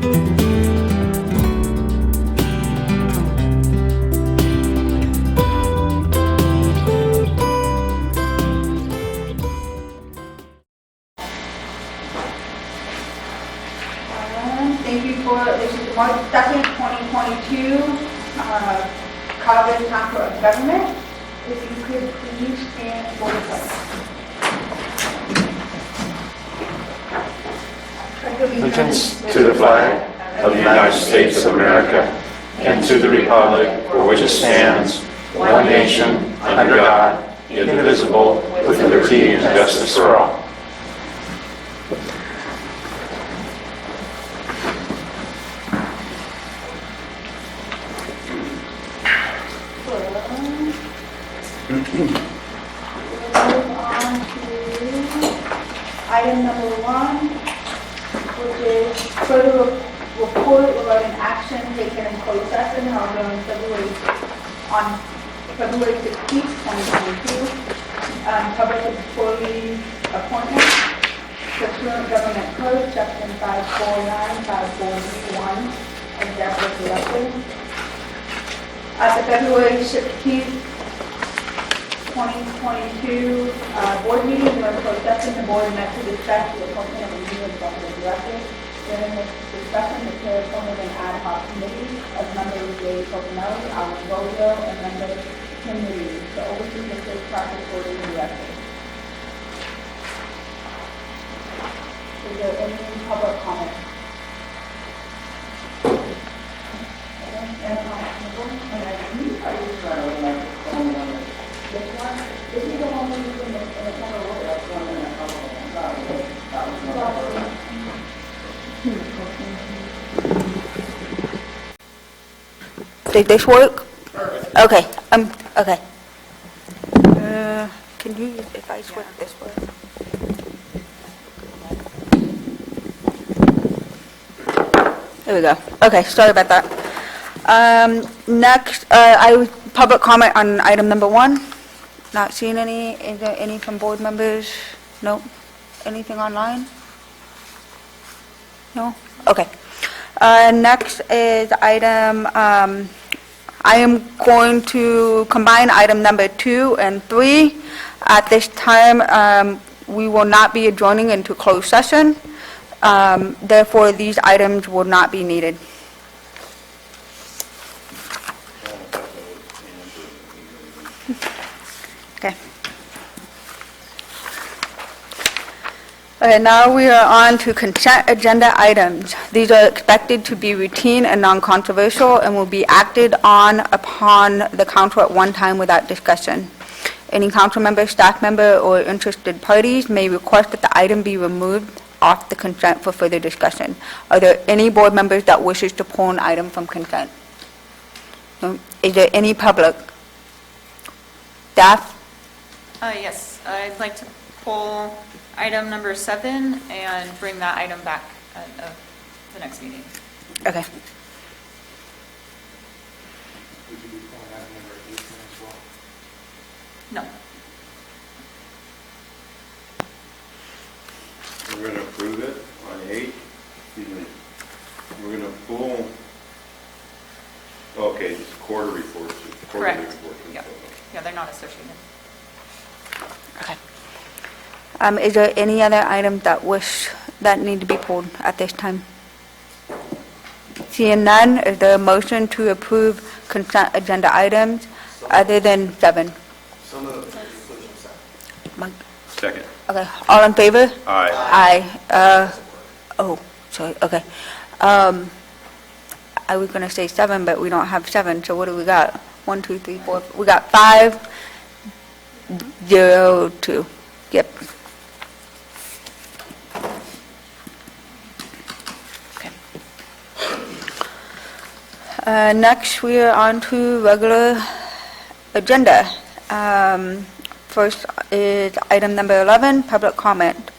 Thank you for, this is March 2nd, 2022, Calaveras Council of Governments. If you could please stand for the pledge. Allegiance to the flag of the United States of America and to the republic for which it stands, one nation, under God, indivisible, with liberty and justice for all. Item number 1, which is further report regarding action taken in closed session held on February 16th, 2022. Public employee appointment, pursuant government code, section 549, 541, executive director. At the February 16th, 2022 board meeting, during closed session, the board met to discuss the appointment of a new executive director. During this discussion, the chair appointed an ad hoc committee of members J. Footnote, Alan Bozo, and members committee to oversee the search process for the director. Is there any public comment? Any comment from the board? I just like this one? This is the one we use in the corner of that's one in the Did this work? Okay. Okay. Can you, if I switch this way? There we go. Okay, sorry about that. Next, public comment on item number 1. Not seeing any. Is there any from board members? Nope. Anything online? No? Okay. Next is item, I am going to combine item number 2 and 3. At this time, we will not be adjourning into closed session. Therefore, these items will not be needed. Okay. Okay, now we are on to consent agenda items. These are expected to be routine and non-controversial and will be acted on upon the council at one time without discussion. Any council member, staff member, or interested parties may request that the item be removed off the consent for further discussion. Are there any board members that wishes to pull an item from consent? No? Is there any public? Staff? Yes, I'd like to pull item number 7 and bring that item back at the next meeting. Okay. Would you be pulling item number 18 as well? No. We're going to approve it on 8. We're going to pull, okay, just quarter reports. Correct. Yeah. Yeah, they're not associated. Okay. Is there any other items that need to be pulled at this time? Seeing none, is there a motion to approve consent agenda items other than 7? Some of the inclusion set. Second. Okay, all in favor? Aye. Aye. Sorry, okay. I was going to say 7, but we don't have 7, so what do we got? 1, 2, 3, 4. We got 5, 0, 2. Yep. Okay. Next, we are on to regular agenda. First is item number 11, public comment.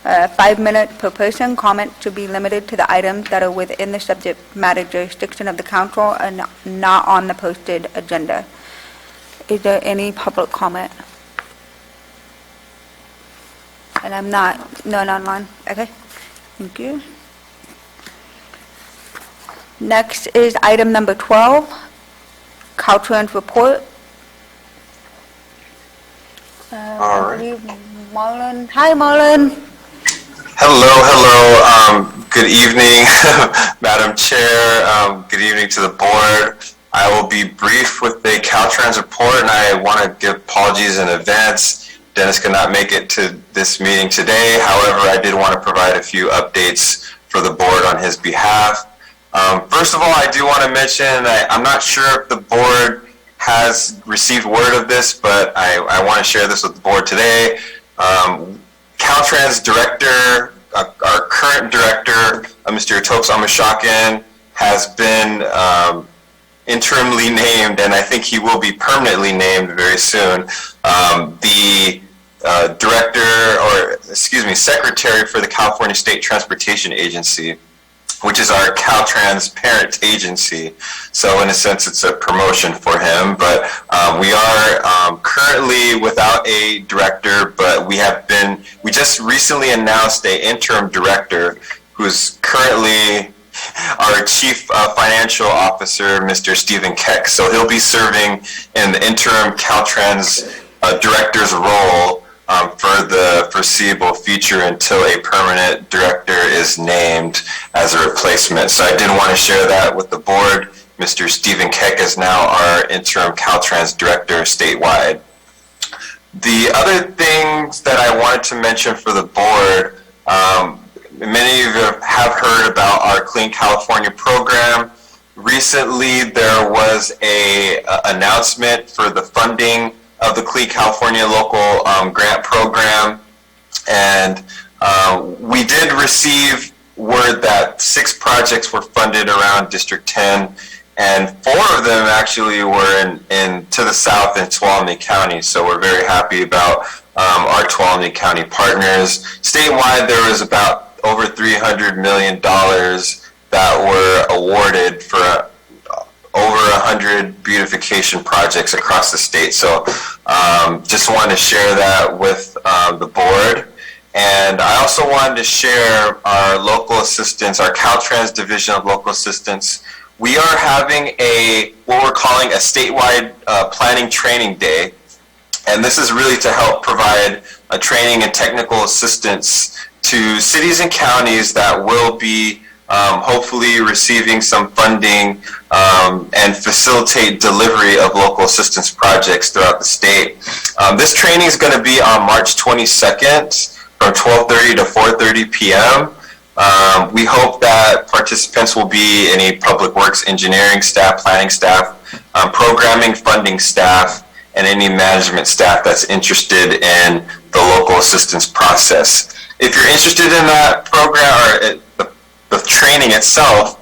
5 minutes per person. Comment to be limited to the items that are within the subject matter jurisdiction of the council and not on the posted agenda. Is there any public comment? And none online. Okay, thank you. Next is item number 12, Caltrans Report. All right. I believe Marlon. Hi, Marlon. Hello. Good evening, Madam Chair. Good evening to the board. I will be brief with the Caltrans report, and I want to give apologies in advance. Dennis could not make it to this meeting today. However, I did want to provide a few updates for the board on his behalf. First of all, I do want to mention, I'm not sure if the board has received word of this, but I want to share this with the board today. Caltrans director, our current director, Mr. Topes Amashakin, has been interimly named, and I think he will be permanently named very soon, the secretary for the California State Transportation Agency, which is our Caltrans parent agency. So in a sense, it's a promotion for him, but we are currently without a director, but we just recently announced an interim director who's currently our chief financial officer, Mr. Stephen Keck. So he'll be serving in the interim Caltrans director's role for the foreseeable future until a permanent director is named as a replacement. So I did want to share that with the board. Mr. Stephen Keck is now our interim Caltrans director statewide. The other things that I wanted to mention for the board, many of you have heard about our Clean California program. Recently, there was an announcement for the funding of the Cleat California local grant program, and we did receive word that 6 projects were funded around District 10, and 4 of them actually were in to the south in Tuolumne County. So we're very happy about our Tuolumne County partners. Statewide, there was about over $300 million that were awarded for over 100 beautification projects across the state. So just wanted to share that with the board. And I also wanted to share our local assistance, our Caltrans Division of Local Assistance. We are having what we're calling a statewide planning training day. And this is really to help provide a training and technical assistance to cities and counties that will be hopefully receiving some funding and facilitate delivery of local assistance projects throughout the state. This training is going to be on March 22nd from 12:30 to 4:30 p.m. We hope that participants will be any public works engineering staff, planning staff, programming funding staff, and any management staff that's interested in the local assistance process. If you're interested in that program or the training itself,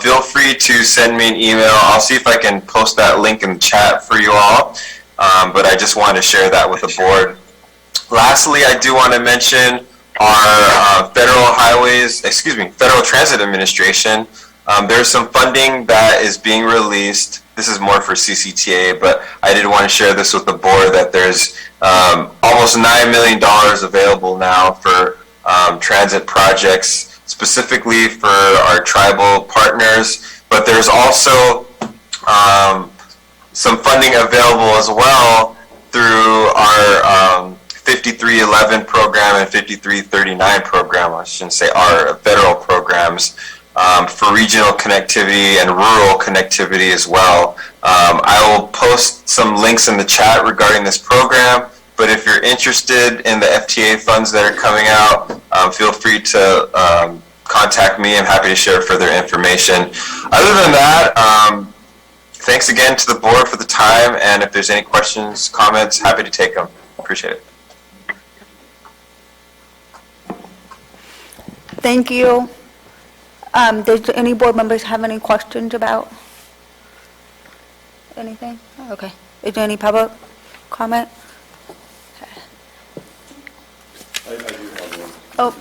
feel free to send me an email. I'll see if I can post that link in the chat for you all, but I just wanted to share that with the board. Lastly, I do want to mention our Federal Transit Administration. There's some funding that is being released. This is more for CCTA, but I did want to share this with the board that there's almost $9 million available now for transit projects, specifically for our tribal partners, but there's also some funding available as well through our 5311 program and 5339 program, I shouldn't say our federal programs, for regional connectivity and rural connectivity as well. I will post some links in the chat regarding this program, but if you're interested in the FTA funds that are coming out, feel free to contact me. I'm happy to share further information. Other than that, thanks again to the board for the time, and if there's any questions, comments, happy to take them. Appreciate it. Thank you. Does any board members have any questions about anything? Okay. Is there any public comment? I do have one. Oh,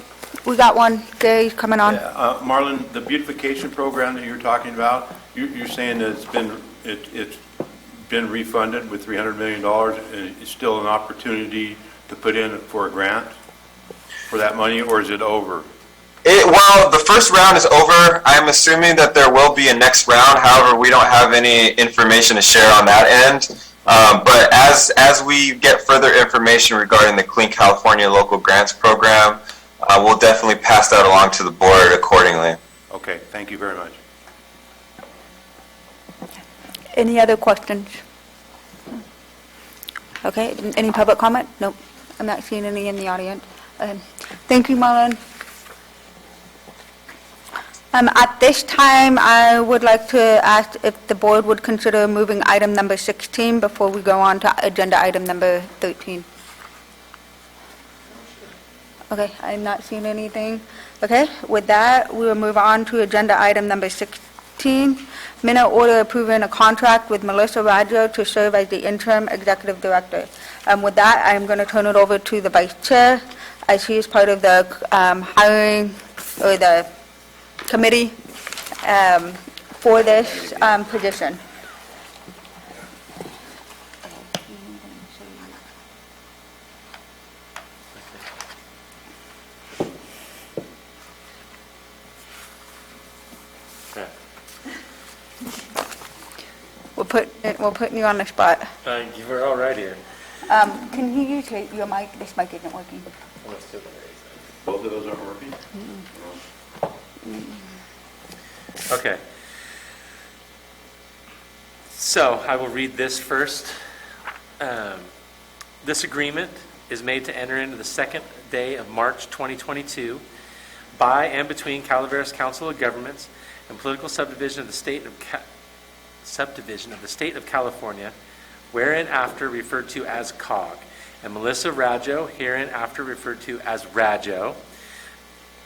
we got one. Gary's coming on. Yeah, Marlon, the beautification program that you're talking about, you're saying that it's been refunded with $300 million, and it's still an opportunity to put in for a grant for that money, or is it over? Well, the first round is over. I'm assuming that there will be a next round. However, we don't have any information to share on that end. But as we get further information regarding the Clean California Local Grants Program, we'll definitely pass that along to the board accordingly. Okay, thank you very much. Any other questions? Okay, any public comment? Nope, I'm not seeing any in the audience. Thank you, Marlon. At this time, I would like to ask if the board would consider moving item number 16 before we go on to agenda item number 13. Okay, I'm not seeing anything. Okay, with that, we will move on to agenda item number 16, minute order approving a contract with Melissa Raggio to serve as the interim executive director. With that, I'm going to turn it over to the vice chair, as she is part of the hiring, or the committee for this position. We're putting you on the spot. You were all right here. Can you use your mic? This mic isn't working. Both of those aren't working? Okay. So I will read this first. This agreement is made to enter into the second day of March 2022 by and between Calaveras Council of Governments and political subdivision of the state of California, whereinafter referred to as COG, and Melissa Raggio, hereinafter referred to as Raggio.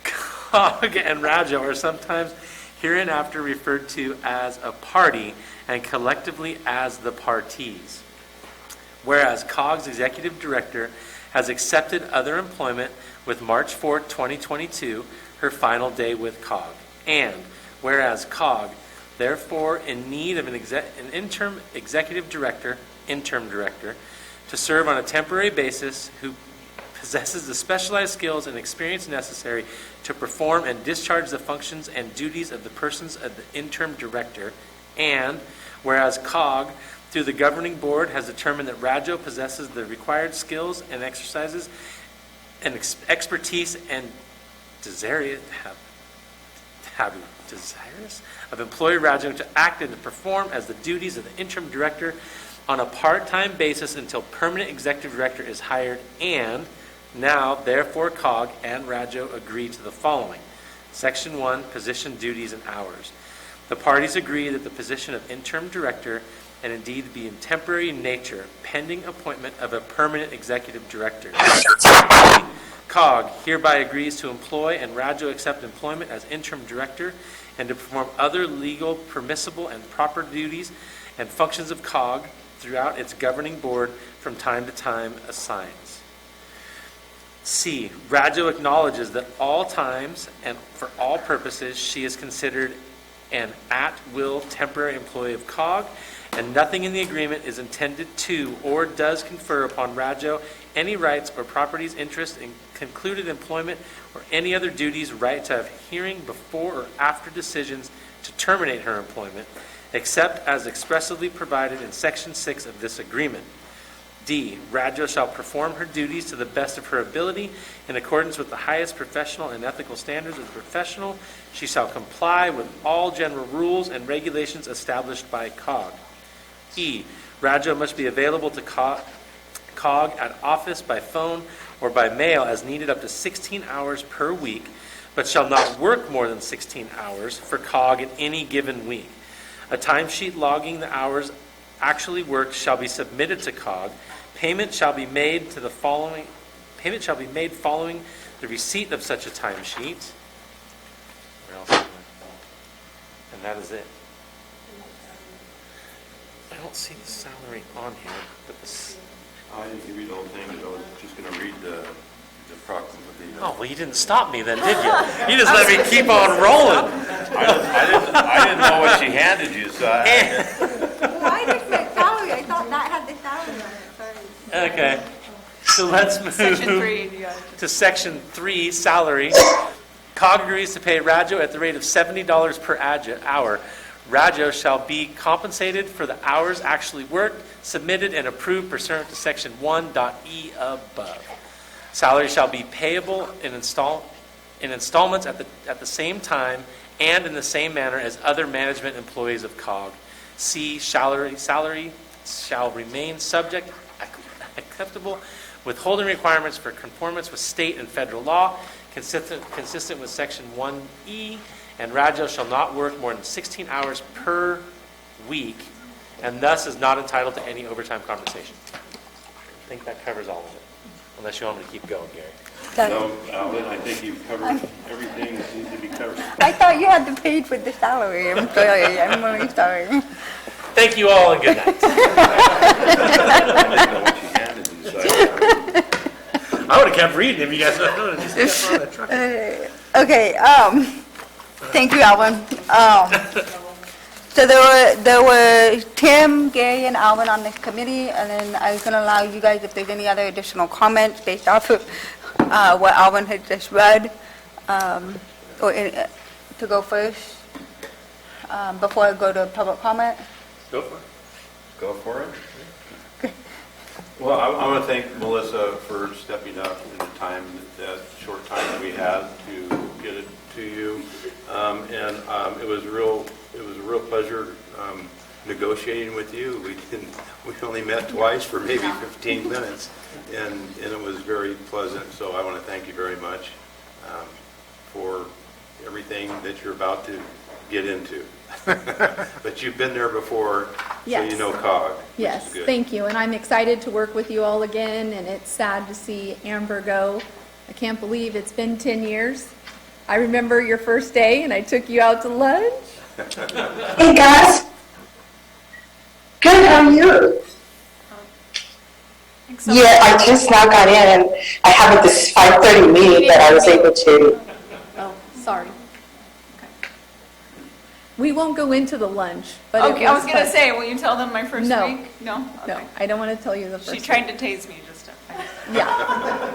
COG and Raggio are sometimes hereinafter referred to as a party and collectively as the parties. Whereas COG's executive director has accepted other employment with March 4th, 2022, her final day with COG. And whereas COG, therefore in need of an interim director, to serve on a temporary basis, who possesses the specialized skills and experience necessary to perform and discharge the functions and duties of the persons of the interim director. And whereas COG, through the governing board, has determined that Raggio possesses the required skills and exercises and expertise and desirous of employee Raggio to act and to perform as the duties of the interim director on a part-time basis until permanent executive director is hired. And now, therefore, COG and Raggio agree to the following. Section 1, position, duties, and hours. The parties agree that the position of interim director and indeed be in temporary nature, pending appointment of a permanent executive director. COG hereby agrees to employ and Raggio accept employment as interim director and to perform other legal, permissible, and proper duties and functions of COG throughout its governing board from time to time assigns. C, Raggio acknowledges that all times and for all purposes she is considered an at-will temporary employee of COG, and nothing in the agreement is intended to or does confer upon Raggio any rights or properties, interest in concluded employment, or any other duties, right to have hearing before or after decisions to terminate her employment, except as expressly provided in Section 6 of this agreement. D, Raggio shall perform her duties to the best of her ability in accordance with the highest professional and ethical standards of the professional. She shall comply with all general rules and regulations established by COG. E, Raggio must be available to COG at office by phone or by mail as needed up to 16 hours per week, but shall not work more than 16 hours for COG in any given week. A timesheet logging the hours actually worked shall be submitted to COG. Payment shall be made following the receipt of such a timesheet. Where else am I? And that is it. I don't see the salary on here, but this. I didn't read the whole thing, but I was just going to read the proclamation. Oh, well, you didn't stop me then, did you? You just let me keep on rolling. I didn't know what she handed you, so Why did it salary? I thought that had the salary on it. Sorry. Okay, so let's move Section 3, you got it. to Section 3, salary. COG agrees to pay Rajo at the rate of $70 per hour. Rajo shall be compensated for the hours actually worked, submitted, and approved pursuant to Section 1.e above. Salary shall be payable in installments at the same time and in the same manner as other management employees of COG. C, salary shall remain subject acceptable withholding requirements for conformance with state and federal law, consistent with Section 1E, and Rajo shall not work more than 16 hours per week, and thus is not entitled to any overtime compensation. I think that covers all of it, unless you want me to keep going, Gary. No, Alvin, I think you've covered everything that needs to be covered. I thought you had to pay for the salary. I'm sorry. I'm really sorry. Thank you all and good night. I didn't know what you handed you, so I would have kept reading if you guys don't know. Just kept on the truck. Okay, thank you, Alvin. So there were Tim, Gary, and Alvin on this committee, and then I was going to allow you guys, if there's any other additional comments based off of what Alvin had just read, to go first, before I go to public comment. Go for it. Go for it. Well, I want to thank Melissa for stepping up in the time, that short time that we had to get it to you. It was a real pleasure negotiating with you. We only met twice for maybe 15 minutes, and it was very pleasant. So I want to thank you very much for everything that you're about to get into. But you've been there before, so you know COG. Yes, thank you. And I'm excited to work with you all again, and it's sad to see Amber go. I can't believe it's been 10 years. I remember your first day, and I took you out to lunch. Hey guys. Good, how are you? Yeah, I just now got in, and I have this 5:30 meeting that I was able to. Oh, sorry. We won't go into the lunch, but Okay, I was going to say, will you tell them my first No. week? No? No, Okay. I don't want to tell you the first She week. tried to tase me just a Yeah.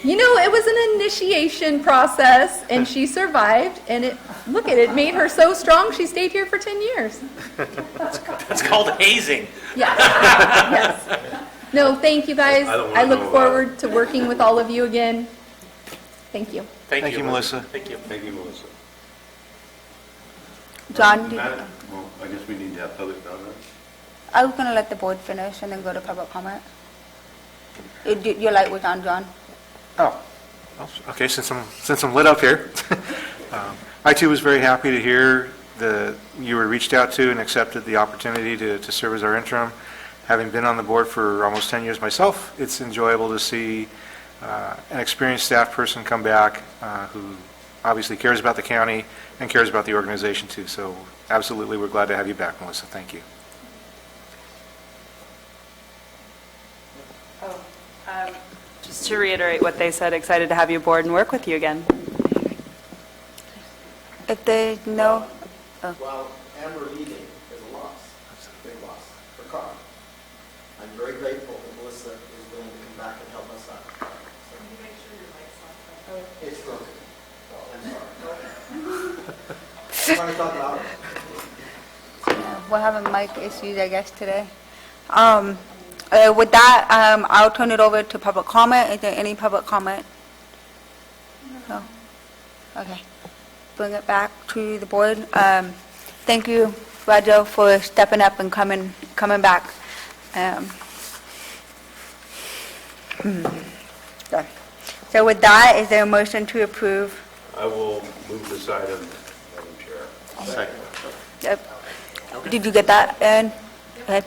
You know, it was an initiation process, and she survived, and look at it, made her so strong, she stayed here for 10 years. That's called hazing. Yes, yes. No, thank you guys. I don't wanna I look know forward to working with all of you again. Thank you. Thank you, Melissa. Thank you. Thank you, Melissa. John, Well, I guess we need to have public comment. I was going to let the board finish and then go to public comment. Your light was on, John. Oh, okay, since I'm lit up here. I too was very happy to hear that you were reached out to and accepted the opportunity to serve as our interim. Having been on the board for almost 10 years myself, it's enjoyable to see an experienced staff person come back who obviously cares about the county and cares about the organization too. So absolutely, we're glad to have you back, Melissa. Thank you. Just to reiterate what they said, excited to have you aboard and work with you again. If there's no, Well, Amber leaving is a loss, a big loss for COG. I'm very grateful that Melissa is willing to come back and help us out. So, can you make sure your mic's on? It's broken. I'm sorry. I'm trying to talk louder. we're having mic issues, I guess, today. With that, I'll turn it over to public comment. Is there any public comment? No? Okay. Bring it back to the board. Thank you, Rajo, for stepping up and coming back. Good. So with that, is there a motion to approve? I will move this item, Madam Chair. Second. Yep. Did you get that, Aaron? Okay.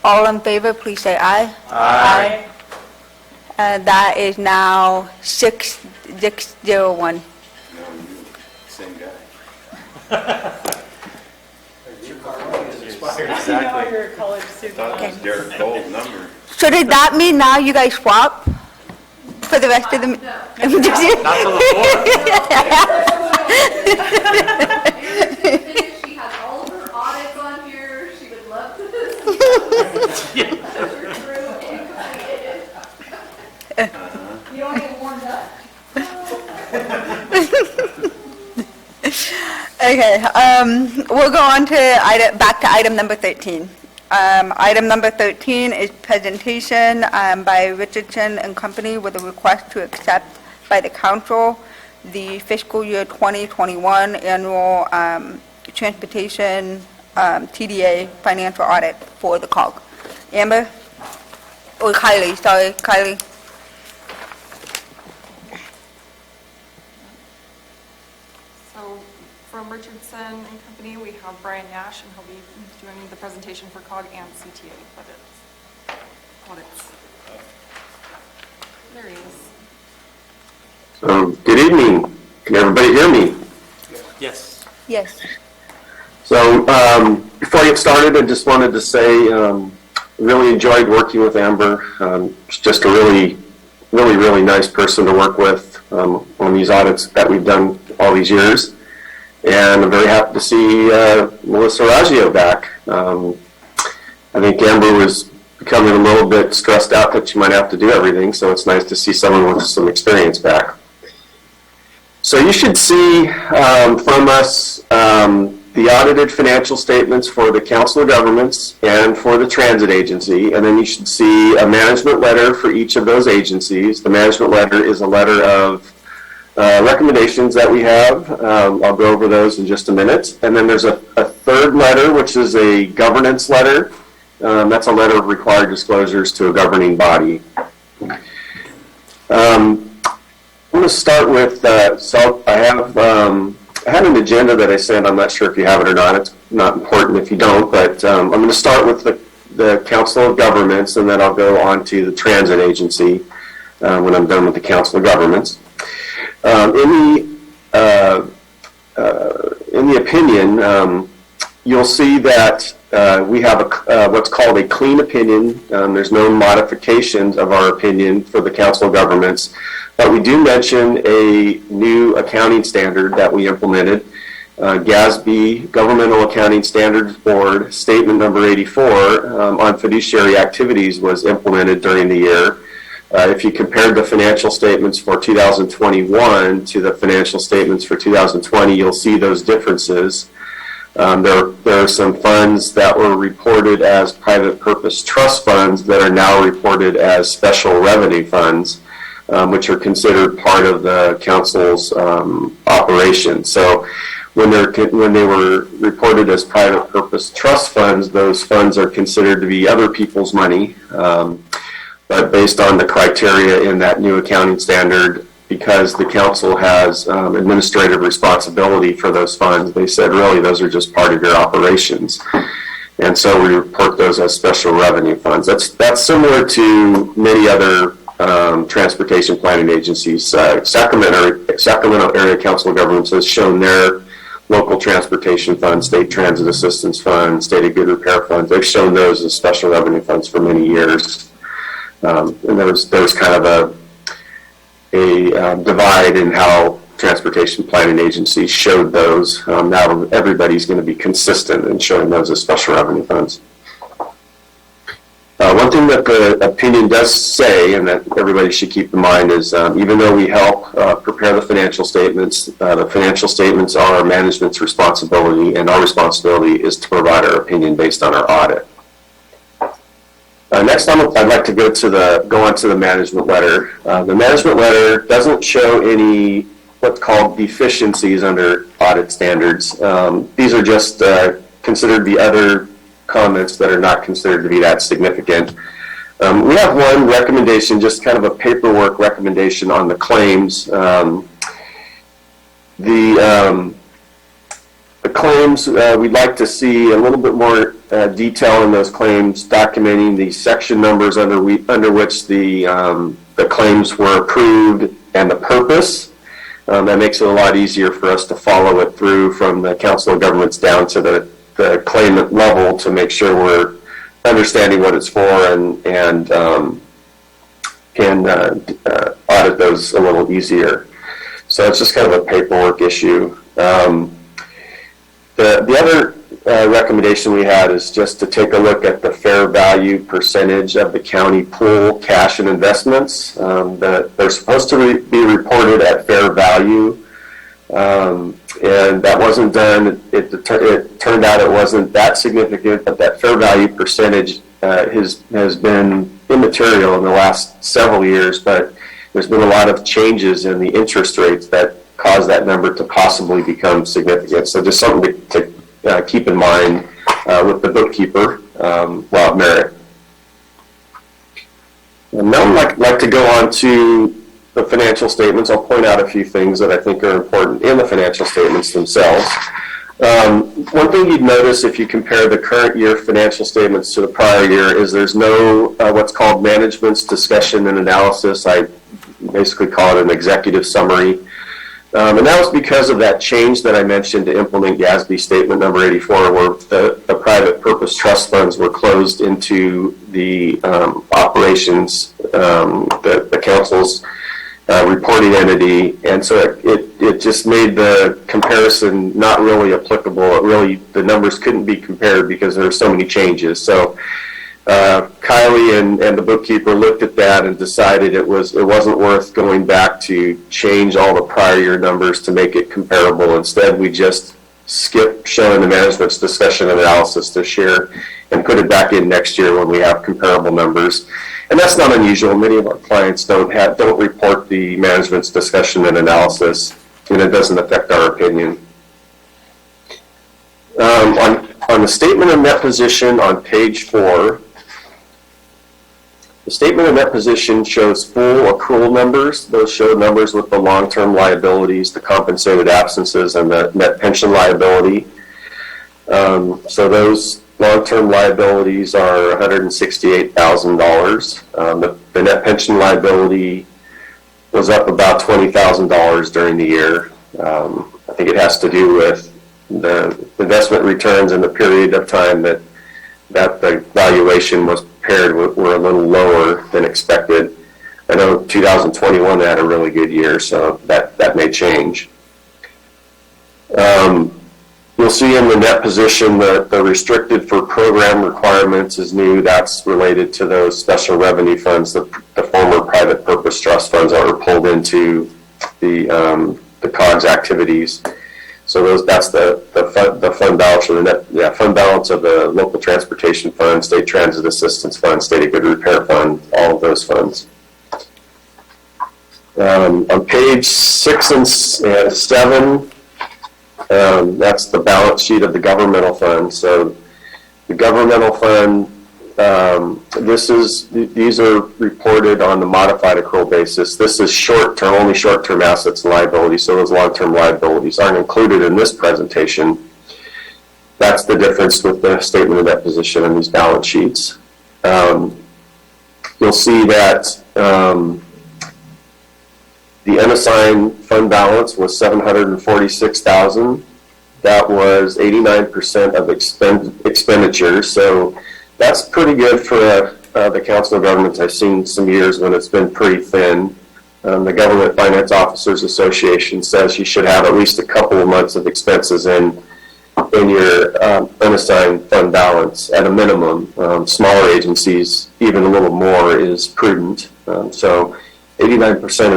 All in favor, please say aye. Aye. And that is now 601. Same guy. Exactly. You're a college student. Thought it was Derek Cole's number. So does that mean now you guys swap for the rest of the? Not till the She has all of her audits on here. She would love to. You don't even warmed up. Okay, we'll go on to back to item number 13. Item number 13 is presentation by Richardson and Company with a request to accept by the council the fiscal year 2021 annual transportation TDA financial audit for the COG. Amber? Or Kylie, sorry, Kylie. So from Richardson and Company, we have Brian Nash, and he'll be doing the presentation for COG and CTA audits. There he is. Good evening. Can everybody hear me? Yes. Yes. So before I get started, I just wanted to say really enjoyed working with Amber. She's just a really nice person to work with on these audits that we've done all these years. And I'm very happy to see Melissa Raggio back. I think Amber was becoming a little bit stressed out that she might have to do everything, so it's nice to see someone with some experience back. So you should see from us the audited financial statements for the Council of Governments and for the Transit Agency, and then you should see a management letter for each of those agencies. The management letter is a letter of recommendations that we have. I'll go over those in just a minute. And then there's a third letter, which is a governance letter. That's a letter of required disclosures to a governing body. I'm going to start with, so I had an agenda that I sent. I'm not sure if you have it or not. It's not important if you don't, but I'm going to start with the Council of Governments, and then I'll go on to the Transit Agency when I'm done with the Council of Governments. In the opinion, you'll see that we have what's called a clean opinion. There's no modifications of our opinion for the Council of Governments, but we do mention a new accounting standard that we implemented. GASB, Governmental Accounting Standards Board, Statement Number 84 on fiduciary activities was implemented during the year. If you compared the financial statements for 2021 to the financial statements for 2020, you'll see those differences. There are some funds that were reported as private purpose trust funds that are now reported as special revenue funds, which are considered part of the council's operation. So when they were reported as private purpose trust funds, those funds are considered to be other people's money. But based on the criteria in that new accounting standard, because the council has administrative responsibility for those funds, they said really those are just part of your operations. And so we report those as special revenue funds. That's similar to many other transportation planning agencies. Sacramento Area Council of Governments has shown their local transportation fund, state transit assistance fund, state of good repair funds. They've shown those as special revenue funds for many years. And there was kind of a divide in how transportation planning agencies showed those. Now everybody's going to be consistent in showing those as special revenue funds. One thing that the opinion does say, and that everybody should keep in mind, is even though we help prepare the financial statements are management's responsibility, and our responsibility is to provide our opinion based on our audit. Next, I'd like to go on to the management letter. The management letter doesn't show any what's called deficiencies under audit standards. These are just considered the other comments that are not considered to be that significant. We have one recommendation, just kind of a paperwork recommendation on the claims. The claims, we'd like to see a little bit more detail in those claims, documenting the section numbers under which the claims were approved and the purpose. That makes it a lot easier for us to follow it through from the Council of Governments down to the claimant level to make sure we're understanding what it's for and can audit those a little easier. So it's just kind of a paperwork issue. The other recommendation we had is just to take a look at the fair value percentage of the county pool cash and investments. That they're supposed to be reported at fair value. And that wasn't done. It turned out it wasn't that significant, but that fair value percentage has been immaterial in the last several years, but there's been a lot of changes in the interest rates that cause that number to possibly become significant. So just something to keep in mind with the bookkeeper while at merit. And now I'd like to go on to the financial statements. I'll point out a few things that I think are important in the financial statements themselves. One thing you'd notice if you compare the current year financial statements to the prior year is there's no what's called management's discussion and analysis. I basically call it an executive summary. And that was because of that change that I mentioned to implement GASB statement number 84, where the private purpose trust funds were closed into the operations, the council's reporting entity, and so it just made the comparison not really applicable. The numbers couldn't be compared because there were so many changes. So Kylie and the bookkeeper looked at that and decided it wasn't worth going back to change all the prior year numbers to make it comparable. Instead, we just skip showing the management's discussion and analysis this year and put it back in next year when we have comparable numbers. And that's not unusual. Many of our clients don't report the management's discussion and analysis, and it doesn't affect our opinion. On the statement of net position on page 4, the statement of net position shows full accrual numbers. Those show numbers with the long-term liabilities, the compensated absences, and the net pension liability. So those long-term liabilities are $168,000. The net pension liability was up about $20,000 during the year. I think it has to do with the investment returns in the period of time that the valuation was paired were a little lower than expected. I know 2021 had a really good year, so that may change. You'll see in the net position that the restricted for program requirements is new. That's related to those special revenue funds, the former private purpose trust funds that were pulled into the COGS activities. So that's the fund balance or the net fund balance of the local transportation fund, state transit assistance fund, state of good repair fund, all of those funds. On page 6 and 7. That's the balance sheet of the governmental fund. So the governmental fund, these are reported on the modified accrual basis. This is short-term, only short-term assets and liabilities, so those long-term liabilities aren't included in this presentation. That's the difference with the statement of net position in these balance sheets. You'll see that the unassigned fund balance was $746,000. That was 89% of expenditures. So that's pretty good for the Council of Governments. I've seen some years when it's been pretty thin. The Government Finance Officers Association says you should have at least a couple of months of expenses in your unassigned fund balance at a minimum. Smaller agencies, even a little more is prudent. So 89%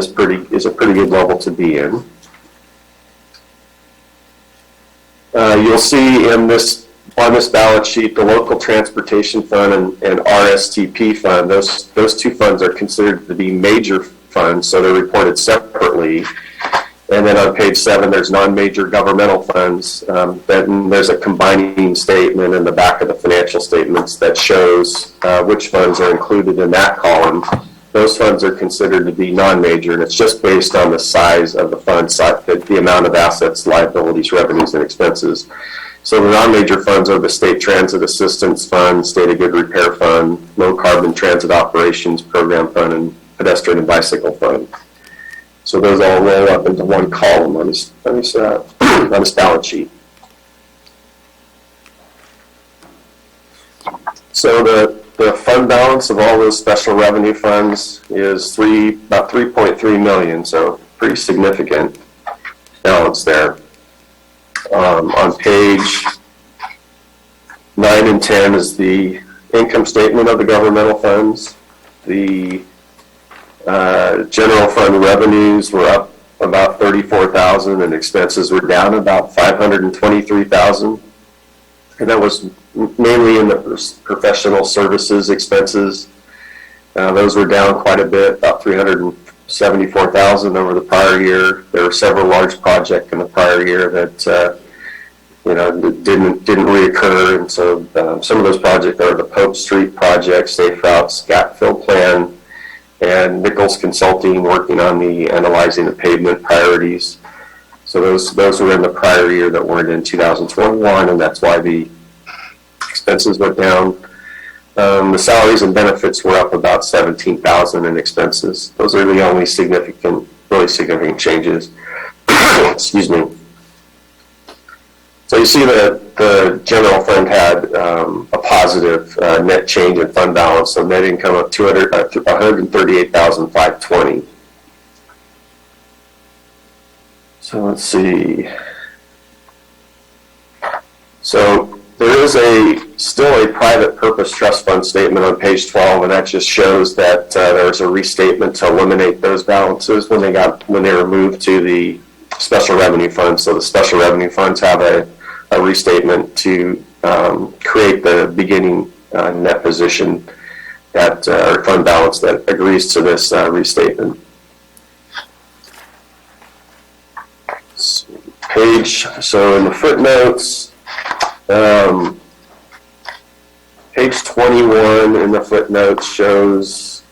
is a pretty good level to be in. You'll see on this balance sheet the local transportation fund and RSTP fund. Those two funds are considered to be major funds, so they're reported separately. And then on page 7, there's non-major governmental funds. Then there's a combining statement in the back of the financial statements that shows which funds are included in that column. Those funds are considered to be non-major, and it's just based on the size of the fund, the amount of assets, liabilities, revenues, and expenses. So the non-major funds are the State Transit Assistance Fund, State of Good Repair Fund, Low Carbon Transit Operations Program Fund, and Pedestrian and Bicycle Fund. So those all roll up into one column on this balance sheet. So the fund balance of all those special revenue funds is about $3.3 million, so pretty significant balance there. On page 9 and 10 is the income statement of the governmental funds. The general fund revenues were up about $34,000, and expenses were down about $523,000. And that was mainly in the professional services expenses. Those were down quite a bit, about $374,000 over the prior year. There were several large projects in the prior year that didn't reoccur, and so some of those projects are the Pope Street project, Safe Routes, Gap Fill Plan, and Nichols Consulting working on the analyzing the pavement priorities. So those were in the prior year that weren't in 2021, and that's why the expenses went down. The salaries and benefits were up about $17,000 in expenses. Those are the only really significant changes. Excuse me. So you see that the general fund had a positive net change in fund balance, so net income of $138,520. So let's see. So there is still a private purpose trust fund statement on page 12, and that just shows that there was a restatement to eliminate those balances when they were moved to the special revenue funds. So the special revenue funds have a restatement to create the beginning net position that or fund balance that agrees to this restatement. So in the footnotes, page 21 in the footnotes shows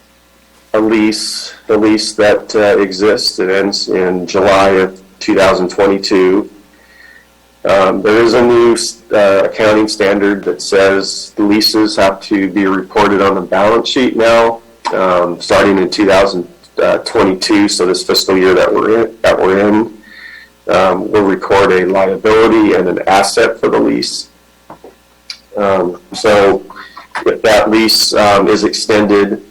the lease that exists. It ends in July of 2022. There is a new accounting standard that says the leases have to be reported on the balance sheet now, starting in 2022. So this fiscal year that we're in, we'll record a liability and an asset for the lease. So if that lease is extended,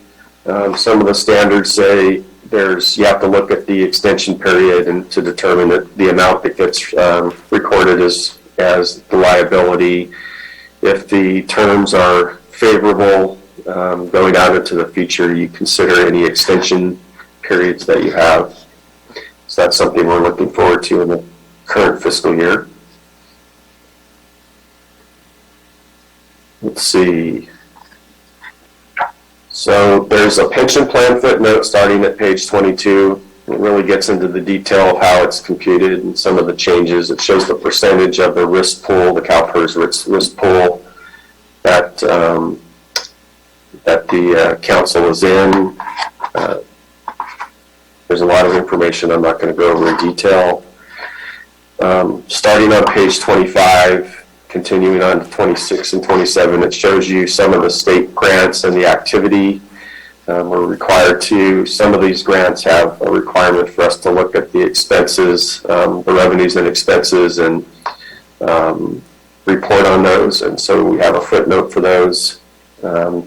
some of the standards say you have to look at the extension period and to determine the amount that gets recorded as the liability. If the terms are favorable going out into the future, you consider any extension periods that you have. So that's something we're looking forward to in the current fiscal year. Let's see. So there's a pension plan footnote starting at page 22. It really gets into the detail of how it's computed and some of the changes. It shows the percentage of the risk pool, the CalPERS risk pool that the council is in. There's a lot of information I'm not going to go over in detail. Starting on page 25, continuing on to 26 and 27, it shows you some of the state grants and the activity we're required to. Some of these grants have a requirement for us to look at the expenses, the revenues and expenses, and report on those. And so we have a footnote for those. The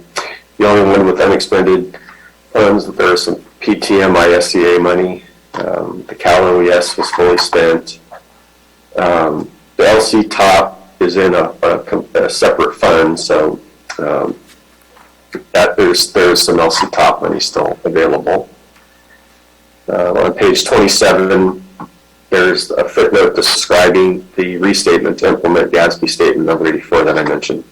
only one with unexpended funds, there is some PTM ISCA money. The Cal OES was fully spent. The LC top is in a separate fund, so that there's some LC top money still available. On page 27, there's a footnote describing the restatement to implement GASB statement number 84 that I mentioned.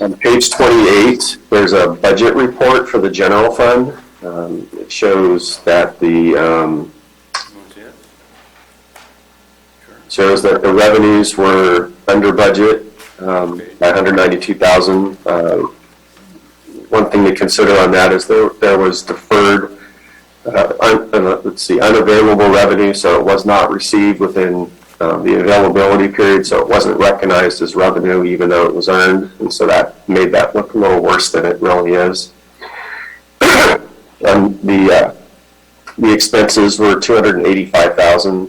On page 28, there's a budget report for the general fund. It shows that the revenues were under budget by $192,000. One thing to consider on that is there was deferred, unavailable revenue, so it was not received within the availability period, so it wasn't recognized as revenue even though it was earned, and so that made that look a little worse than it really is. And the expenses were $285,000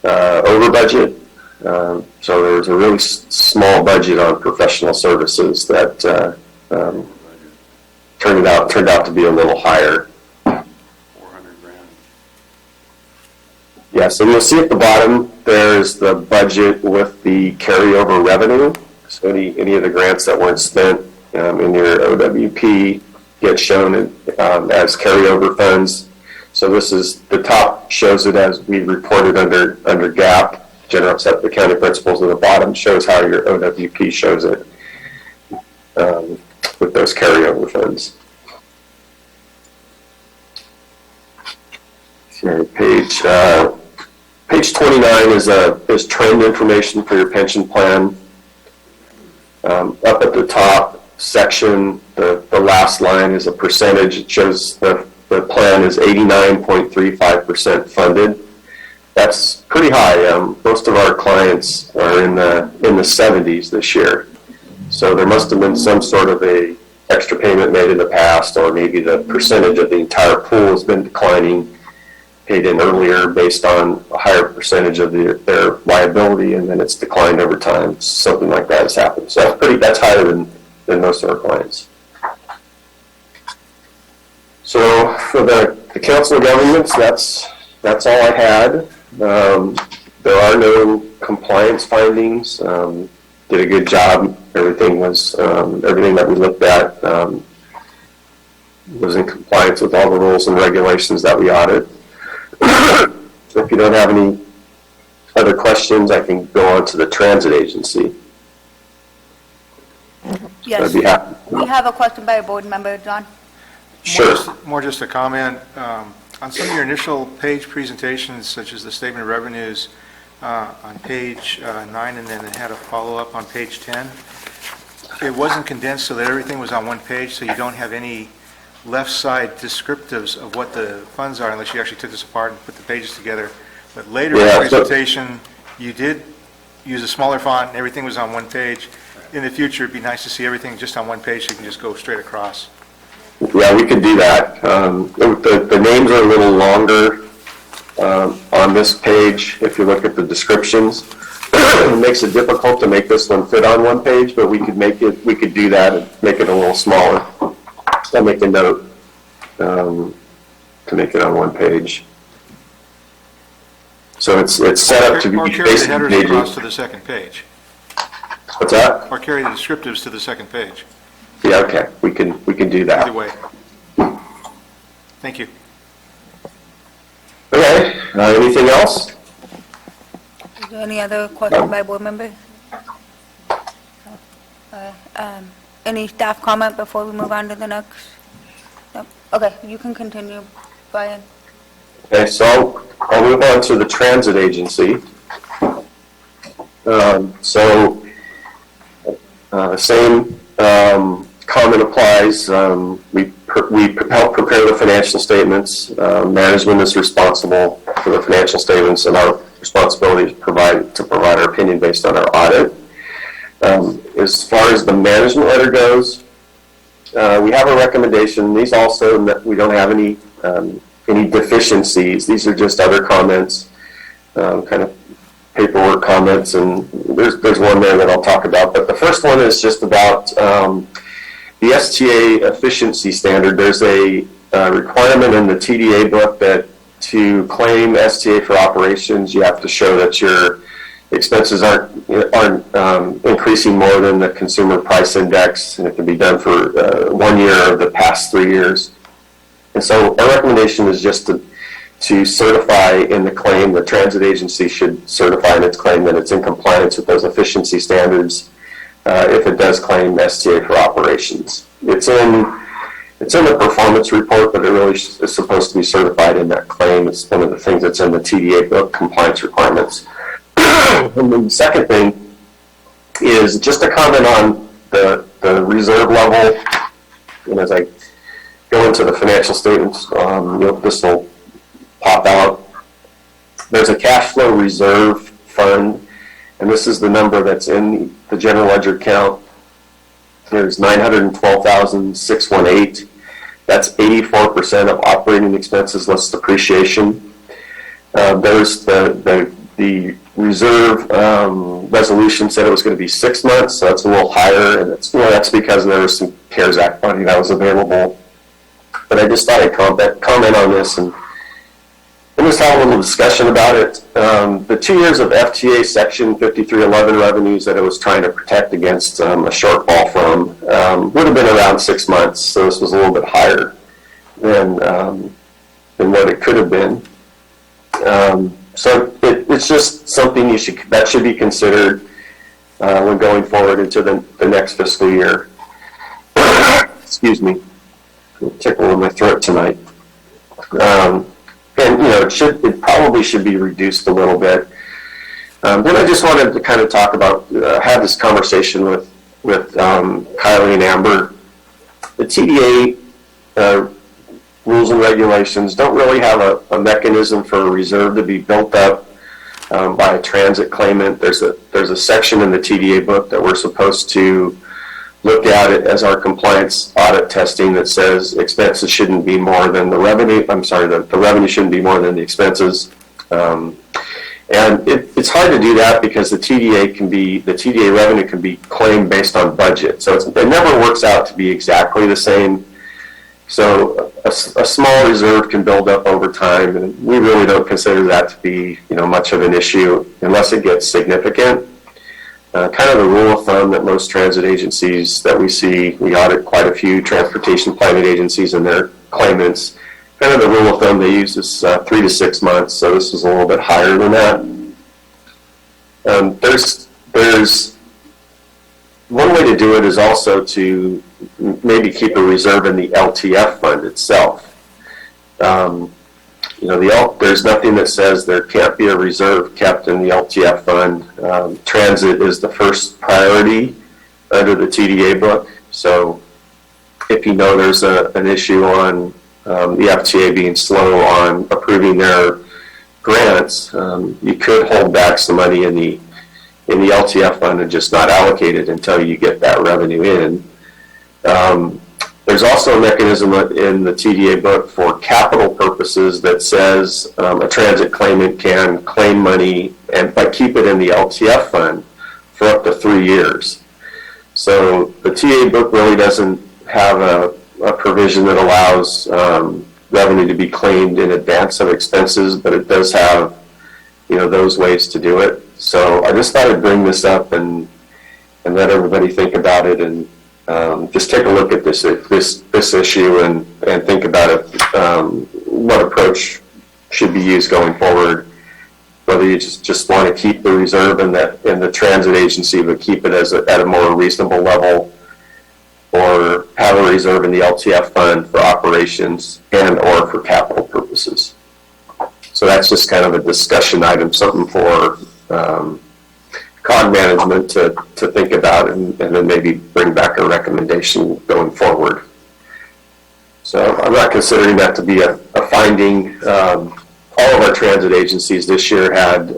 over budget, so there was a really small budget on professional services that turned out to be a little higher. Yeah, so you'll see at the bottom, there's the budget with the carryover revenue. So any of the grants that weren't spent in your OWP get shown as carryover funds. So this is, the top shows it as we reported under GAAP, general accepted accounting principles, and the bottom shows how your OWP shows it with those carryover funds. Okay, page 29 is trend information for your pension plan. Up at the top section, the last line is a percentage. It shows the plan is 89.35% funded. That's pretty high. Most of our clients are in the 70s this year. So there must have been some sort of a extra payment made in the past, or maybe the percentage of the entire pool has been declining, paid in earlier based on a higher percentage of their liability, and then it's declined over time. Something like that has happened. So that's higher than most of our clients. So for the Council of Governments, that's all I had. There are no compliance findings. Did a good job. Everything that we looked at was in compliance with all the rules and regulations that we audit. So if you don't have any other questions, I can go on to the transit agency. Yes. I'd be happy. We have a question by a board member, John. Sure. More just a comment. On some of your initial page presentations, such as the statement of revenues on page 9, and then it had a follow-up on page 10, it wasn't condensed so that everything was on one page, so you don't have any left side descriptives of what the funds are unless you actually took this apart and put the pages together. But later in the presentation, you did use a smaller font and everything was on one page. In the future, it'd be nice to see everything just on one page so you can just go straight across. Yeah, we could do that. The names are a little longer on this page if you look at the descriptions. It makes it difficult to make this one fit on one page, but we could do that and make it a little smaller. I'll make a note to make it on one page. So it's set up to be or carry the headers across to the second page. What's that? Or carry the descriptives to the second page. Yeah, okay. We can do that. Either way. Thank you. Okay. Anything else? Is there any other question by board member? Any staff comment before we move on to the next? No? Okay, you can continue, Brian. Okay, so I'll move on to the transit agency. Same comment applies. We help prepare the financial statements. Management is responsible for the financial statements, and our responsibility is to provide our opinion based on our audit. As far as the management letter goes, we have a recommendation. These also, we don't have any deficiencies. These are just other comments, kind of paperwork comments, and there's one there that I'll talk about. But the first one is just about the Sta Efficiency Standard. There's a requirement in the TDA book that to claim STA for operations, you have to show that your expenses aren't increasing more than the consumer price index, and it can be done for 1 year of the past 3 years. And so our recommendation is just to certify in the claim, the transit agency should certify in its claim that it's in compliance with those efficiency standards if it does claim STA for operations. It's in the performance report, but it really is supposed to be certified in that claim. It's one of the things that's in the TDA book, compliance requirements. And then the second thing is just a comment on the reserve level. And as I go into the financial statements, this will pop out. There's a cash flow reserve fund, and this is the number that's in the general ledger account. There's $912,618. That's 84% of operating expenses less depreciation. There's the reserve resolution said it was going to be 6 months, so that's a little higher, and that's because there was some CARES Act money that was available. But I just thought I'd comment on this and We'll just have a little discussion about it. The 2 years of FTA Section 5311 revenues that it was trying to protect against a shortfall from would have been around 6 months, so this was a little bit higher than what it could have been. So it's just something that should be considered when going forward into the next fiscal year. Excuse me, tickle in my throat tonight. And it probably should be reduced a little bit. Then I just wanted to kind of talk about, have this conversation with Kylie and Amber. The TDA rules and regulations don't really have a mechanism for a reserve to be built up by a transit claimant. There's a section in the TDA book that we're supposed to look at it as our compliance audit testing that says expenses shouldn't be more than the revenue. I'm sorry, the revenue shouldn't be more than the expenses. And it's hard to do that because the TDA revenue can be claimed based on budget. So it never works out to be exactly the same. So a small reserve can build up over time, and we really don't consider that to be much of an issue unless it gets significant. Kind of the rule of thumb that most transit agencies that we see, we audit quite a few transportation planning agencies and their claimants, kind of the rule of thumb they use is 3 to 6 months, so this is a little bit higher than that. There's one way to do it is also to maybe keep a reserve in the LTF fund itself. There's nothing that says there can't be a reserve kept in the LTF fund. Transit is the first priority under the TDA book. So if there's an issue on the FTA being slow on approving their grants, you could hold back some money in the LTF fund and just not allocate it until you get that revenue in. There's also a mechanism in the TDA book for capital purposes that says a transit claimant can claim money but keep it in the LTF fund for up to 3 years. So the TDA book really doesn't have a provision that allows revenue to be claimed in advance of expenses, but it does have those ways to do it. So I just thought I'd bring this up and let everybody think about it and just take a look at this issue and think about it, what approach should be used going forward. Whether you just want to keep the reserve in the transit agency, but keep it at a more reasonable level, or have a reserve in the LTF fund for operations and or for capital purposes. So that's just kind of a discussion item, something for COG management to think about and then maybe bring back a recommendation going forward. So I'm not considering that to be a finding. All of our transit agencies this year had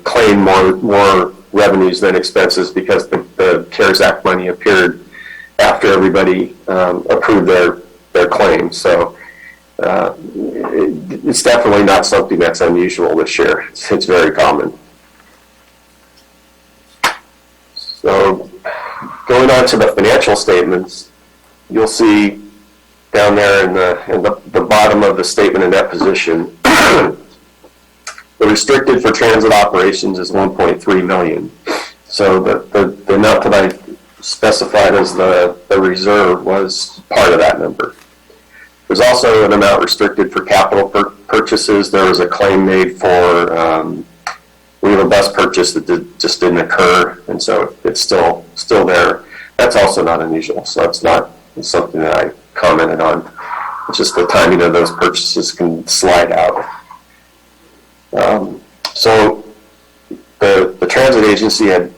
claimed more revenues than expenses because the CARES Act money appeared after everybody approved their claims. So it's definitely not something that's unusual this year. It's very common. So going on to the financial statements, you'll see down there in the bottom of the statement of net position, the restricted for transit operations is $1.3 million. So the amount that I specified as the reserve was part of that number. There's also an amount restricted for capital purchases. There was a claim made for we have a bus purchase that just didn't occur, and so it's still there. That's also not unusual, so it's not something that I commented on. It's just the timing of those purchases can slide out. So the transit agency had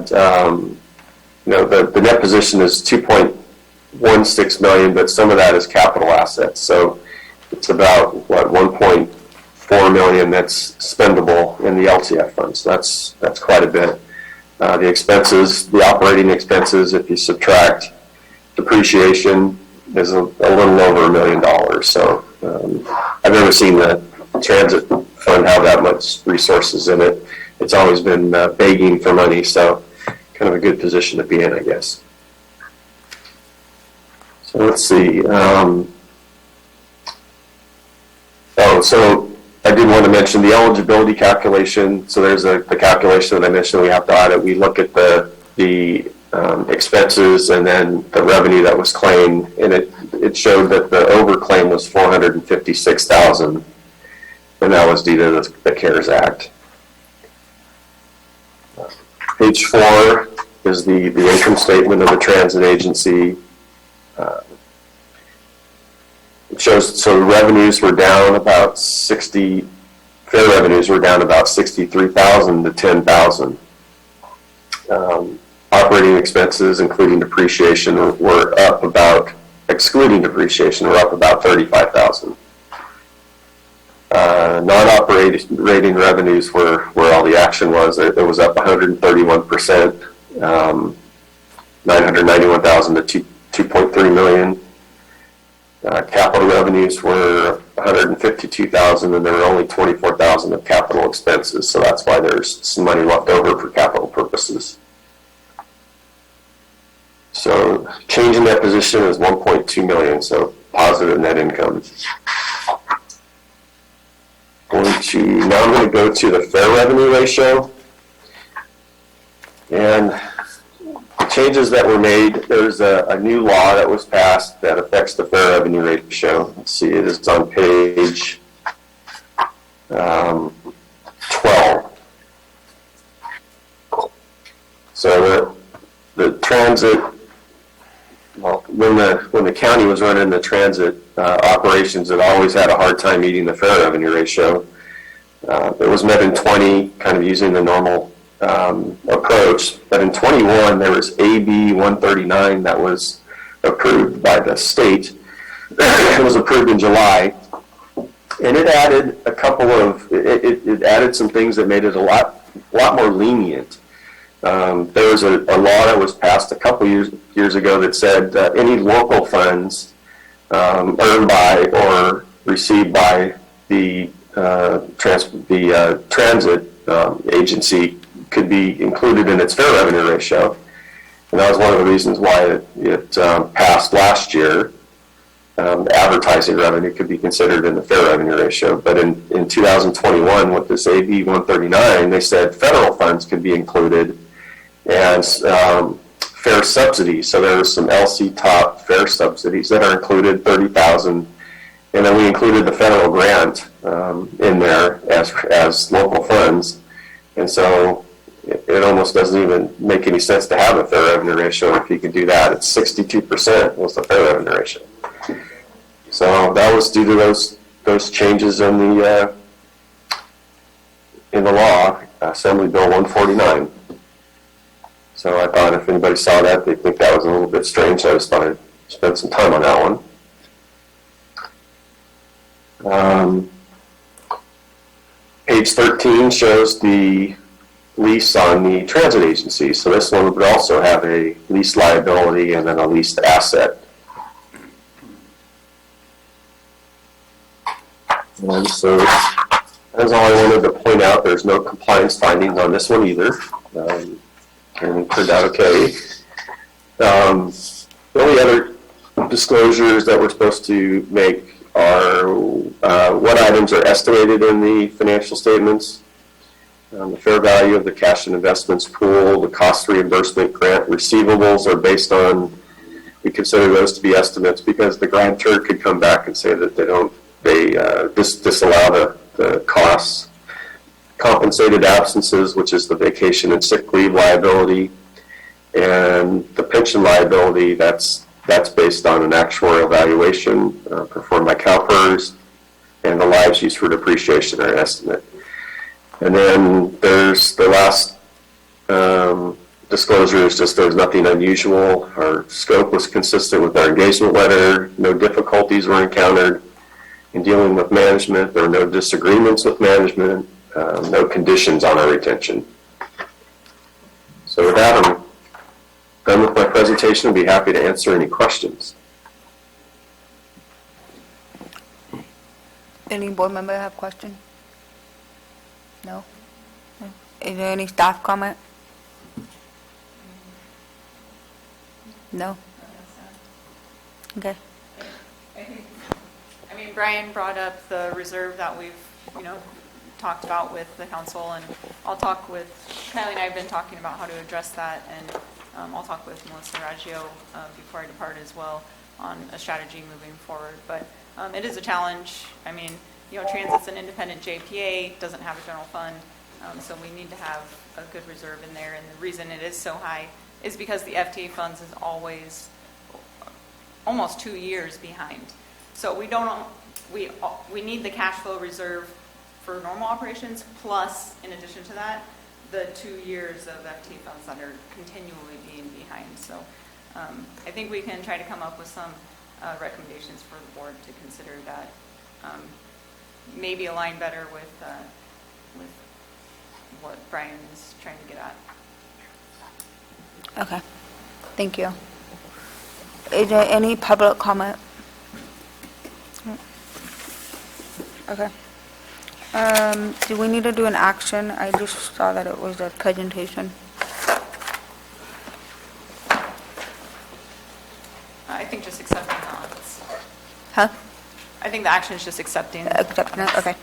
the net position is $2.16 million, but some of that is capital assets. So it's about $1.4 million that's spendable in the LTF fund. So that's quite a bit. The expenses, the operating expenses, if you subtract depreciation, is a little over $1 million. So I've never seen the transit fund have that much resources in it. It's always been begging for money, so kind of a good position to be in, I guess. So let's see. So I did want to mention the eligibility calculation. So there's the calculation that I mentioned we have to audit. We look at the expenses and then the revenue that was claimed, and it showed that the overclaim was $456,000, and that was due to the CARES Act. Page 4 is the income statement of the transit agency. It shows, so revenues were down about fair revenues were down about 63,000 to 10,000. Operating expenses, including depreciation, were up about, excluding depreciation, were up about 35,000. Non-operating revenues were where all the action was. It was up 131%, 991,000 to 2.3 million. Capital revenues were 152,000, and there were only 24,000 of capital expenses. So that's why there's some money left over for capital purposes. So change in that position is 1.2 million. So positive net income. Now I'm going to go to the fair revenue ratio. And the changes that were made, there's a new law that was passed that affects the fair revenue ratio. Let's see, it is on page 12. So the transit, well, when the county was running the transit operations, it always had a hard time meeting the fair revenue ratio. It was met in 20, kind of using the normal approach, but in 21 there was AB 139 that was approved by the state. It was approved in July, and it added a couple of, it added some things that made it a lot more lenient. There was a law that was passed a couple years ago that said that any local funds earned by or received by the transit agency could be included in its fair revenue ratio. And that was one of the reasons why it passed last year. Advertising revenue could be considered in the fair revenue ratio. But in 2021, with this AB 139, they said federal funds could be included and fair subsidies. So there was some LC top fair subsidies that are included, 30,000. And then we included the federal grant in there as local funds. And so it almost doesn't even make any sense to have a fair revenue ratio if you could do that. It's 62% was the fair revenue ratio. So that was due to those changes in the law, Assembly Bill 149. So I thought if anybody saw that, they'd think that was a little bit strange. So I just thought I'd spend some time on that one. Page 13 shows the lease on the transit agency. So this one would also have a lease liability and then a leased asset. And so that's all I wanted to point out. There's no compliance findings on this one either. And it turned out okay. The only other disclosures that we're supposed to make are what items are estimated in the financial statements, the fair value of the cash and investments pool, the cost reimbursement grant receivables are based on, we consider those to be estimates because the grantor could come back and say that they disallow the costs. Compensated absences, which is the vacation and sick leave liability, and the pension liability, that's based on an actuarial valuation performed by CalPERS, and the lives used for depreciation are an estimate. And then there's the last disclosure is just there's nothing unusual. Our scope was consistent with our engagement letter. No difficulties were encountered in dealing with management. There were no disagreements with management. No conditions on our retention. So with that, I'm done with my presentation. I'd be happy to answer any questions. Any board member have questions? No? Is there any staff comment? No? Okay. I mean, Brian brought up the reserve that we've talked about with the council, and I'll talk with, Kylie and I have been talking about how to address that, and I'll talk with Melissa Raggio before I depart as well on a strategy moving forward. But it is a challenge. I mean, Transit's an independent JPA, doesn't have a general fund, so we need to have a good reserve in there, and the reason it is so high is because the FTA funds is always almost 2 years behind. So we need the cash flow reserve for normal operations, plus, in addition to that, the 2 years of FTA funds that are continually being behind. So I think we can try to come up with some recommendations for the board to consider that maybe align better with what Brian's trying to get at. Okay, thank you. Is there any public comment? Okay. Do we need to do an action? I just saw that it was a presentation. I think just accepting the audits. Huh? I think the action is just accepting. Accepting it, okay.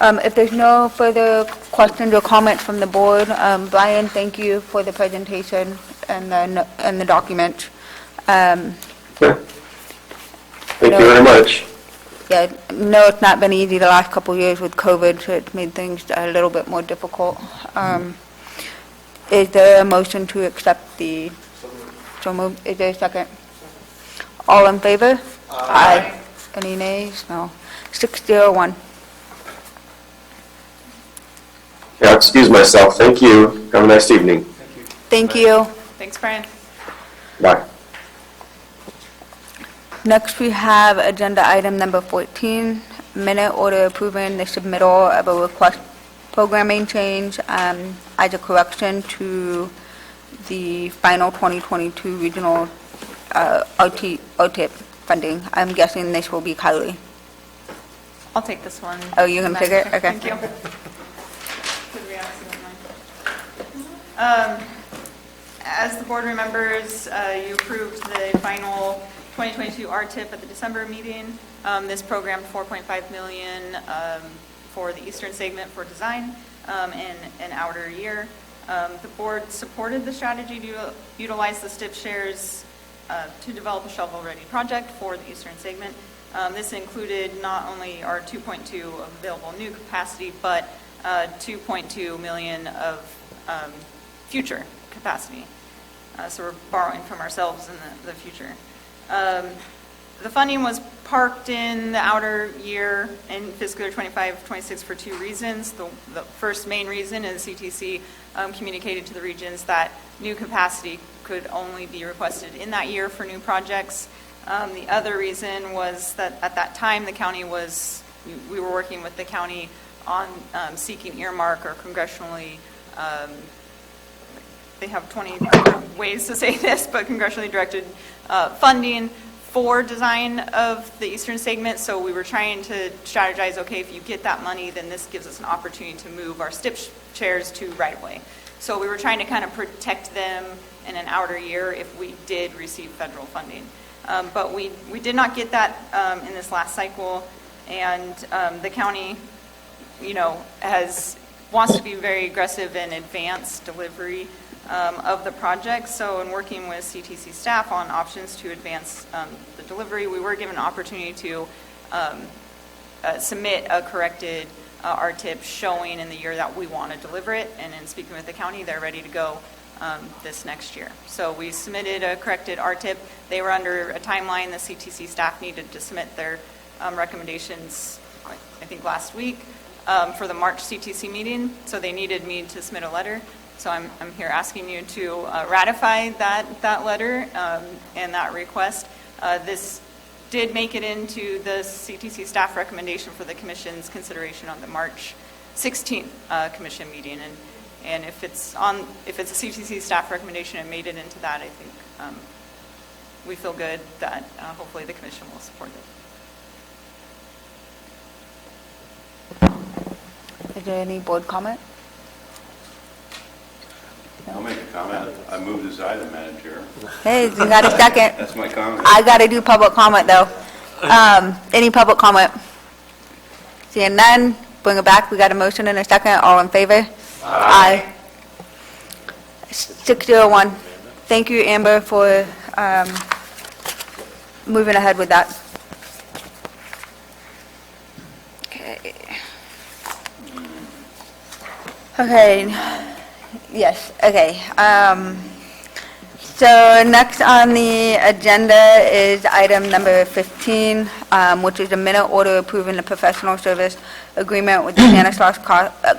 If there's no further questions or comments from the board, Brian, thank you for the presentation and the document. Thank you very much. Yeah, no, it's not been easy the last couple of years with COVID, so it's made things a little bit more difficult. Is there a motion to accept the, so moved, is there a second? All in favor? Aye. Any nays? No. 601. Yeah, excuse myself. Thank you. Have a nice evening. Thank you. Thanks, Brian. Bye. Next, we have agenda item number 14, minute order approving the submittal of a request programming change as a correction to the final 2022 regional OTIP funding. I'm guessing this will be Kylie. I'll take this one. Oh, you're going to take it? Okay. Thank you. As the board remembers, you approved the final 2022 RTIP at the December meeting. This programmed $4.5 million for the eastern segment for design in an outer year. The board supported the strategy to utilize the STIP shares to develop a shovel-ready project for the eastern segment. This included not only our 2.2 of available new capacity, but 2.2 million of future capacity. So we're borrowing from ourselves in the future. The funding was parked in the outer year in fiscal year 25-26 for two reasons. The first main reason is CTC communicated to the regions that new capacity could only be requested in that year for new projects. The other reason was that at that time we were working with the county on seeking earmark or congressionally, they have 20 different ways to say this, but congressionally directed funding for design of the eastern segment. So we were trying to strategize, okay, if you get that money, then this gives us an opportunity to move our STIP chairs to right-of-way. So we were trying to kind of protect them in an outer year if we did receive federal funding. But we did not get that in this last cycle, and the county, wants to be very aggressive in advance delivery of the project. So in working with CTC staff on options to advance the delivery, we were given an opportunity to submit a corrected RTIP showing in the year that we want to deliver it. And in speaking with the county, they're ready to go this next year. So we submitted a corrected RTIP. They were under a timeline. The CTC staff needed to submit their recommendations, I think last week, for the March CTC meeting. So they needed me to submit a letter. So I'm here asking you to ratify that letter and that request. This did make it into the CTC staff recommendation for the commission's consideration on the March 16th commission meeting. And if it's a CTC staff recommendation and made it into that, I think we feel good that hopefully the commission will support it. Is there any board comment? I'll make a comment. I move this item, Madam Chair. Hey, you got a second? That's my comment. I got to do public comment, though. Any public comment? Seeing none, bring it back. We got a motion and a second. All in favor? Aye. 601. Thank you, Amber, for moving ahead with that. Okay. Okay. Yes, okay. So next on the agenda is item number 15, which is a minute order approving the professional service agreement with the San Andreas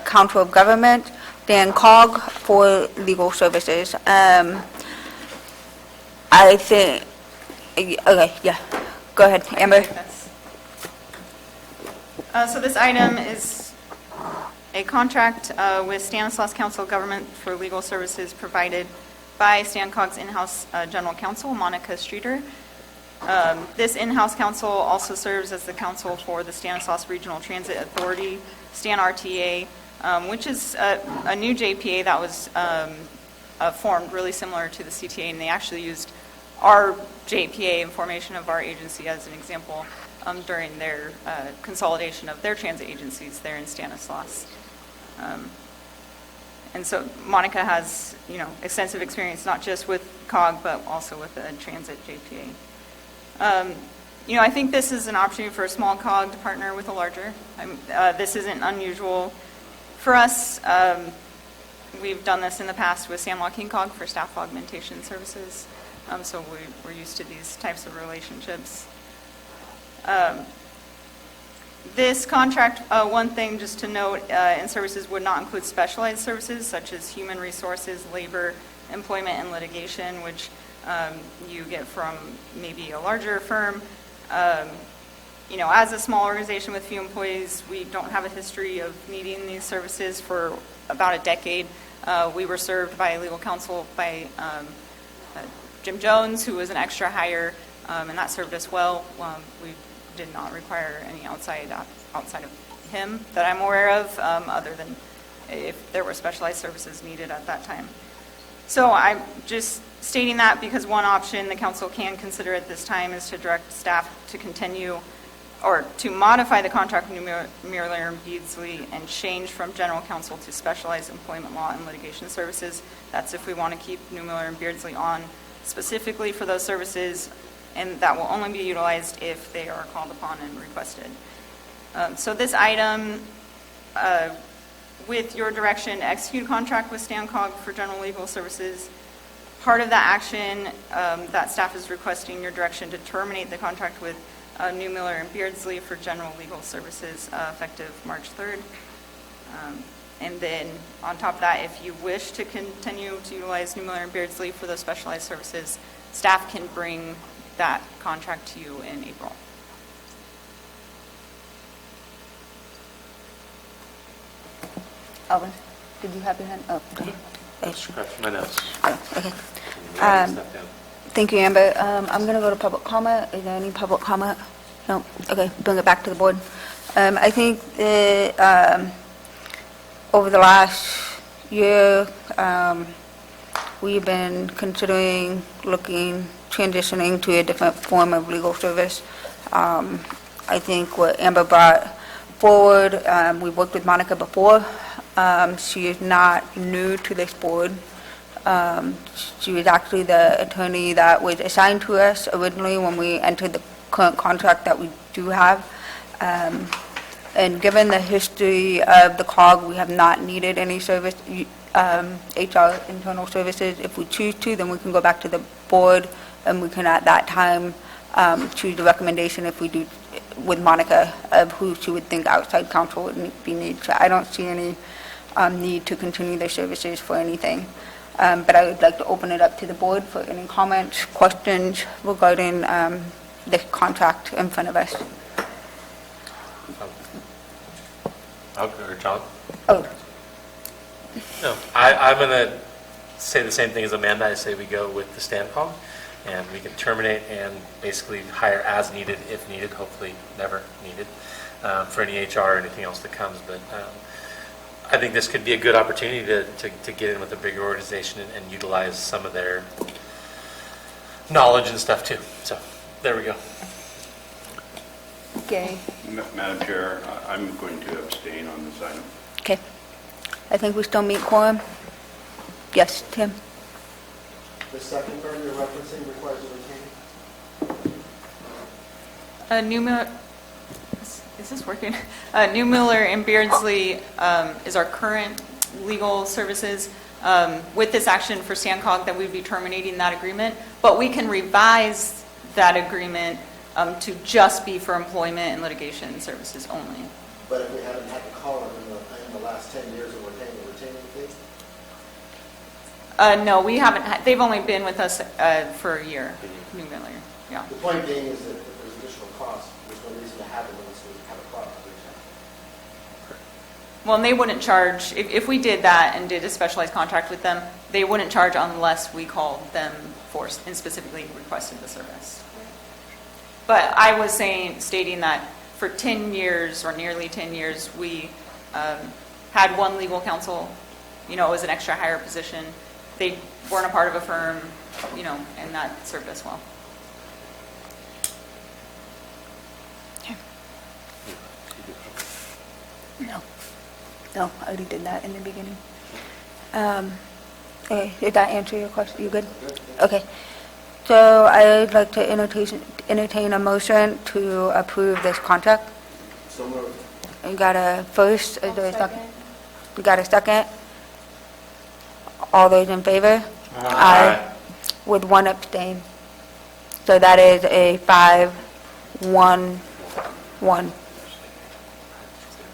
Council of Governments, Dan COG, for legal services. I think, okay, yeah, go ahead, Amber. So this item is a contract with Sta Efficiency Council of Government for legal services provided by Stan COG's in-house general counsel, Monica Streeter. This in-house counsel also serves as the counsel for the Stanislaus Regional Transit Authority, Stan RTA, which is a new JPA that was formed really similar to the CTA, and they actually used our JPA in formation of our agency as an example during their consolidation of their transit agencies there in Stanislaus. And so Monica has, extensive experience not just with COG, but also with the transit JPA. I think this is an opportunity for a small COG to partner with a larger. This isn't unusual for us. We've done this in the past with San Joaquin COG for staff augmentation services. So we're used to these types of relationships. This contract, one thing just to note, in services would not include specialized services such as human resources, labor, employment, and litigation, which you get from maybe a larger firm. As a small organization with few employees, we don't have a history of needing these services for about a decade. We were served by legal counsel by Jim Jones, who was an extra hire, and that served us well. We did not require any outside of him that I'm aware of, other than if there were specialized services needed at that time. So I'm just stating that because one option the council can consider at this time is to direct staff to continue or to modify the contract with Mueller and Beardsley and change from general counsel to specialized employment law and litigation services. That's if we want to keep Mueller and Beardsley on specifically for those services, and that will only be utilized if they are called upon and requested. So this item, with your direction, execute a contract with Stan COG for general legal services. Part of that action that staff is requesting your direction to terminate the contract with New Miller and Beardsley for general legal services effective March 3rd. And then on top of that, if you wish to continue to utilize New Miller and Beardsley for those specialized services, staff can bring that contract to you in April. Alvin, did you have your hand up? Oh, okay. Scratch my nose. Oh, okay. Thank you, Amber. I'm going to go to public comment. Is there any public comment? No? Okay, bring it back to the board. I think over the last year, we've been considering transitioning to a different form of legal service. I think what Amber brought forward, we've worked with Monica before. She is not new to this board. She was actually the attorney that was assigned to us originally when we entered the current contract that we do have. And given the history of the COG, we have not needed any service, HR internal services. If we choose to, then we can go back to the board and we can at that time choose the recommendation if we do with Monica of who she would think outside counsel would be needed. So I don't see any need to continue their services for anything. But I would like to open it up to the board for any comments, questions regarding the contract in front of us. Or John? Oh, No, I'm going to say the same thing as Amanda. I say we go with the Stan COG, and we can terminate and basically hire as needed, if needed, hopefully never needed, for any HR or anything else that comes. But I think this could be a good opportunity to get in with a bigger organization and utilize some of their knowledge and stuff too. So there we go. Okay. Madam Chair, I'm going to abstain on this item. Okay. I think we still meet quorum. Yes, Tim? The second term you're referencing requires a retaining? Newmiller, is this working? Newmiller and Beardsley is our current legal services. With this action for StanCog, that we'd be terminating that agreement, but we can revise that agreement to just be for employment and litigation services only. But if we haven't had to call them in the last 10 years and we're paying the retaining fee? No, we haven't, they've only been with us for a year, Newmiller, yeah. The point being is that if there's additional cost, there's no reason to have them unless we have a product. Well, and they wouldn't charge, if we did that and did a specialized contract with them, they wouldn't charge unless we called them for and specifically requested the service. But I was stating that for 10 years or nearly 10 years, we had one legal counsel, it was an extra higher position. They weren't a part of a firm, and that served us well. No, I already did that in the beginning. Okay, did that answer your question? You good? Okay. So I'd like to entertain a motion to approve this contract. So moved. You got a first, is there a second? You got a second? All those in favor? Aye. With one abstain. So that is a 5-1-1.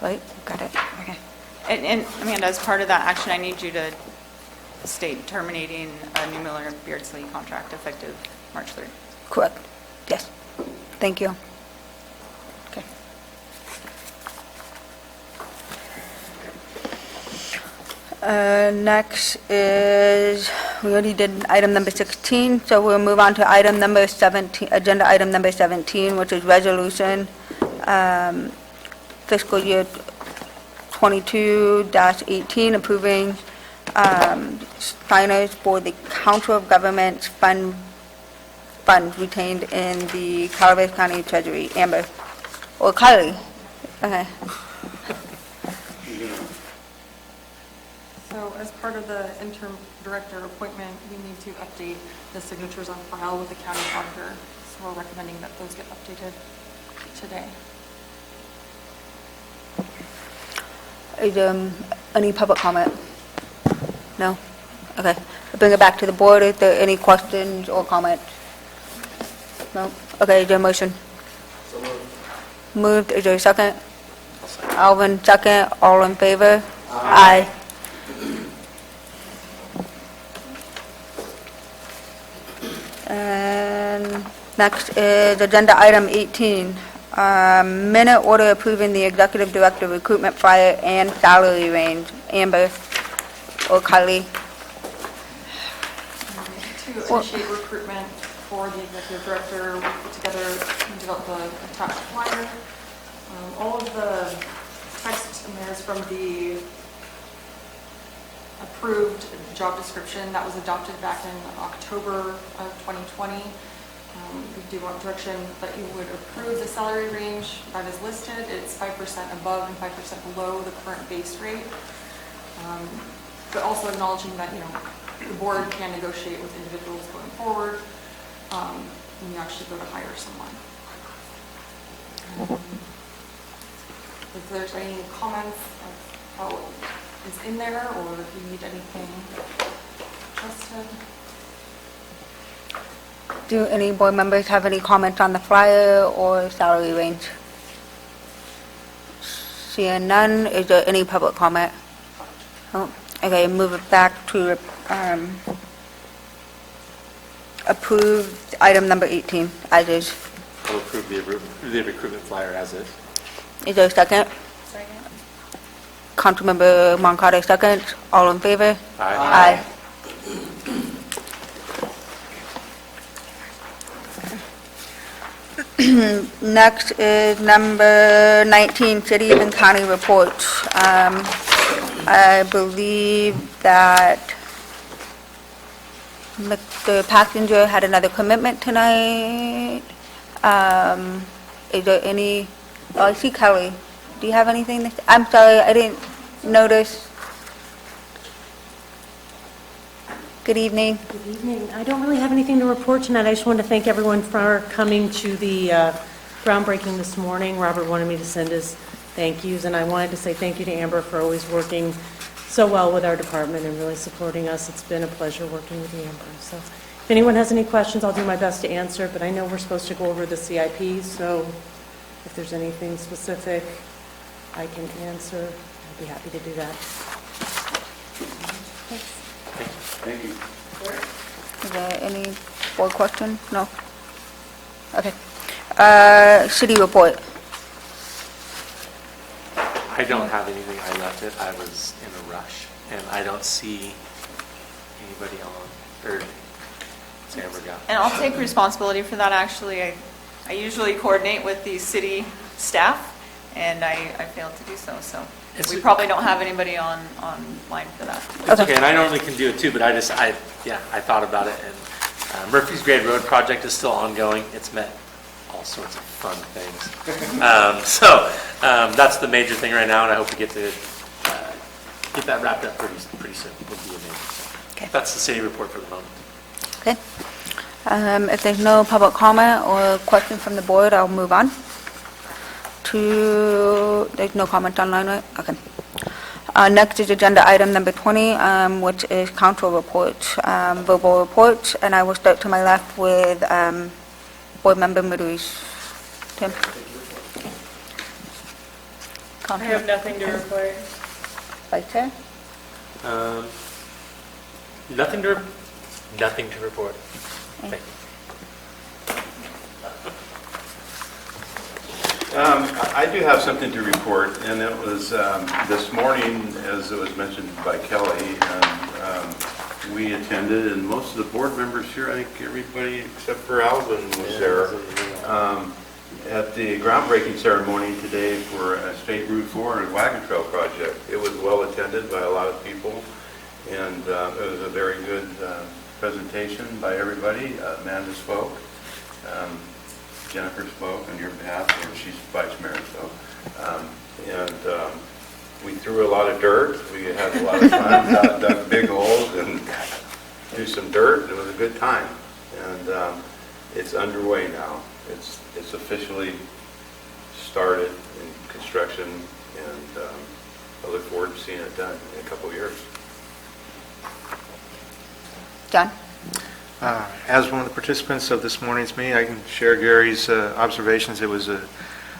Right? Got it. Okay. And Amanda, as part of that action, I need you to state terminating a Newmiller and Beardsley contract effective March 3rd. Correct. Yes. Thank you. Okay. Next is, we already did item number 16, so we'll move on to item number 17, agenda item number 17, which is resolution fiscal year 22-18, approving signers for the Council of Governments funds retained in the Calaveras County Treasury. Amber, or Kylie? Okay. So as part of the interim director appointment, we need to update the signatures on file with the county auditor. So we're recommending that those get updated today. Is there any public comment? No? Okay. I'll bring it back to the board. Is there any questions or comments? No? Okay, is there a motion? So moved. Moved, is there a second? Alvin, second. All in favor? Aye. And next is agenda item 18. Minute order approving the executive director recruitment flyer and salary range. Amber or Kylie? To initiate recruitment for the executive director, we put together and developed an attached flyer. All of the text in there is from the approved job description that was adopted back in October of 2020. We do want direction that you would approve the salary range that is listed. It's 5% above and 5% below the current base rate. But also acknowledging that, the board can negotiate with individuals going forward when you actually go to hire someone. If there's any comments of how it's in there, or if you need anything adjusted. Do any board members have any comments on the flyer or salary range? Seeing none, is there any public comment? Oh, okay, move it back to approve item number 18 as is. I'll approve the recruitment flyer as is. Is there a second? Second. Councilmember Moncada, second. All in favor? Aye. Next is number 19, city and county reports. I believe that Mr. Passenger had another commitment tonight. Is there any, oh, I see Kelly. Do you have anything? I'm sorry, I didn't notice. Good evening. Good evening. I don't really have anything to report tonight. I just want to thank everyone for coming to the groundbreaking this morning. Robert wanted me to send his thank yous, and I wanted to say thank you to Amber for always working so well with our department and really supporting us. It's been a pleasure working with you, Amber. So if anyone has any questions, I'll do my best to answer, but I know we're supposed to go over the CIP, so if there's anything specific I can answer, I'd be happy to do that. Thank you. Is there any board question? No? Okay. City report. I don't have anything. I left it. I was in a rush, and I don't see anybody on, or Amber got. And I'll take responsibility for that, actually. I usually coordinate with the city staff, and I failed to do so, so we probably don't have anybody online for that. It's okay, and I normally can do it too, but I thought about it, and Murphy's Grade Road project is still ongoing. It's met all sorts of fun things. So that's the major thing right now, and I hope to get that wrapped up pretty soon. It would be amazing. Okay. That's the city report for the moment. Okay. If there's no public comment or question from the board, I'll move on to, there's no comment online, right? Okay. Next is agenda item number 20, which is council reports, verbal reports, and I will start to my left with Board Member Ruiz. Tim? I have nothing to report. Vice Chair? Nothing to report. Thank you. I do have something to report, and it was this morning, as it was mentioned by Kelly, and we attended, and most of the board members here, I think everybody except for Alvin was there, at the groundbreaking ceremony today for a State Route 4 and Wagon Trail project. It was well attended by a lot of people, and it was a very good presentation by everybody. Amanda spoke. Jennifer spoke on your behalf, or she's vice mayor, so. We threw a lot of dirt. We had a lot of fun, dug big holes and do some dirt. It was a good time. And it's underway now. It's officially started in construction, and I look forward to seeing it done in a couple of years. John? As one of the participants of this morning's meeting, I can share Gary's observations. It was a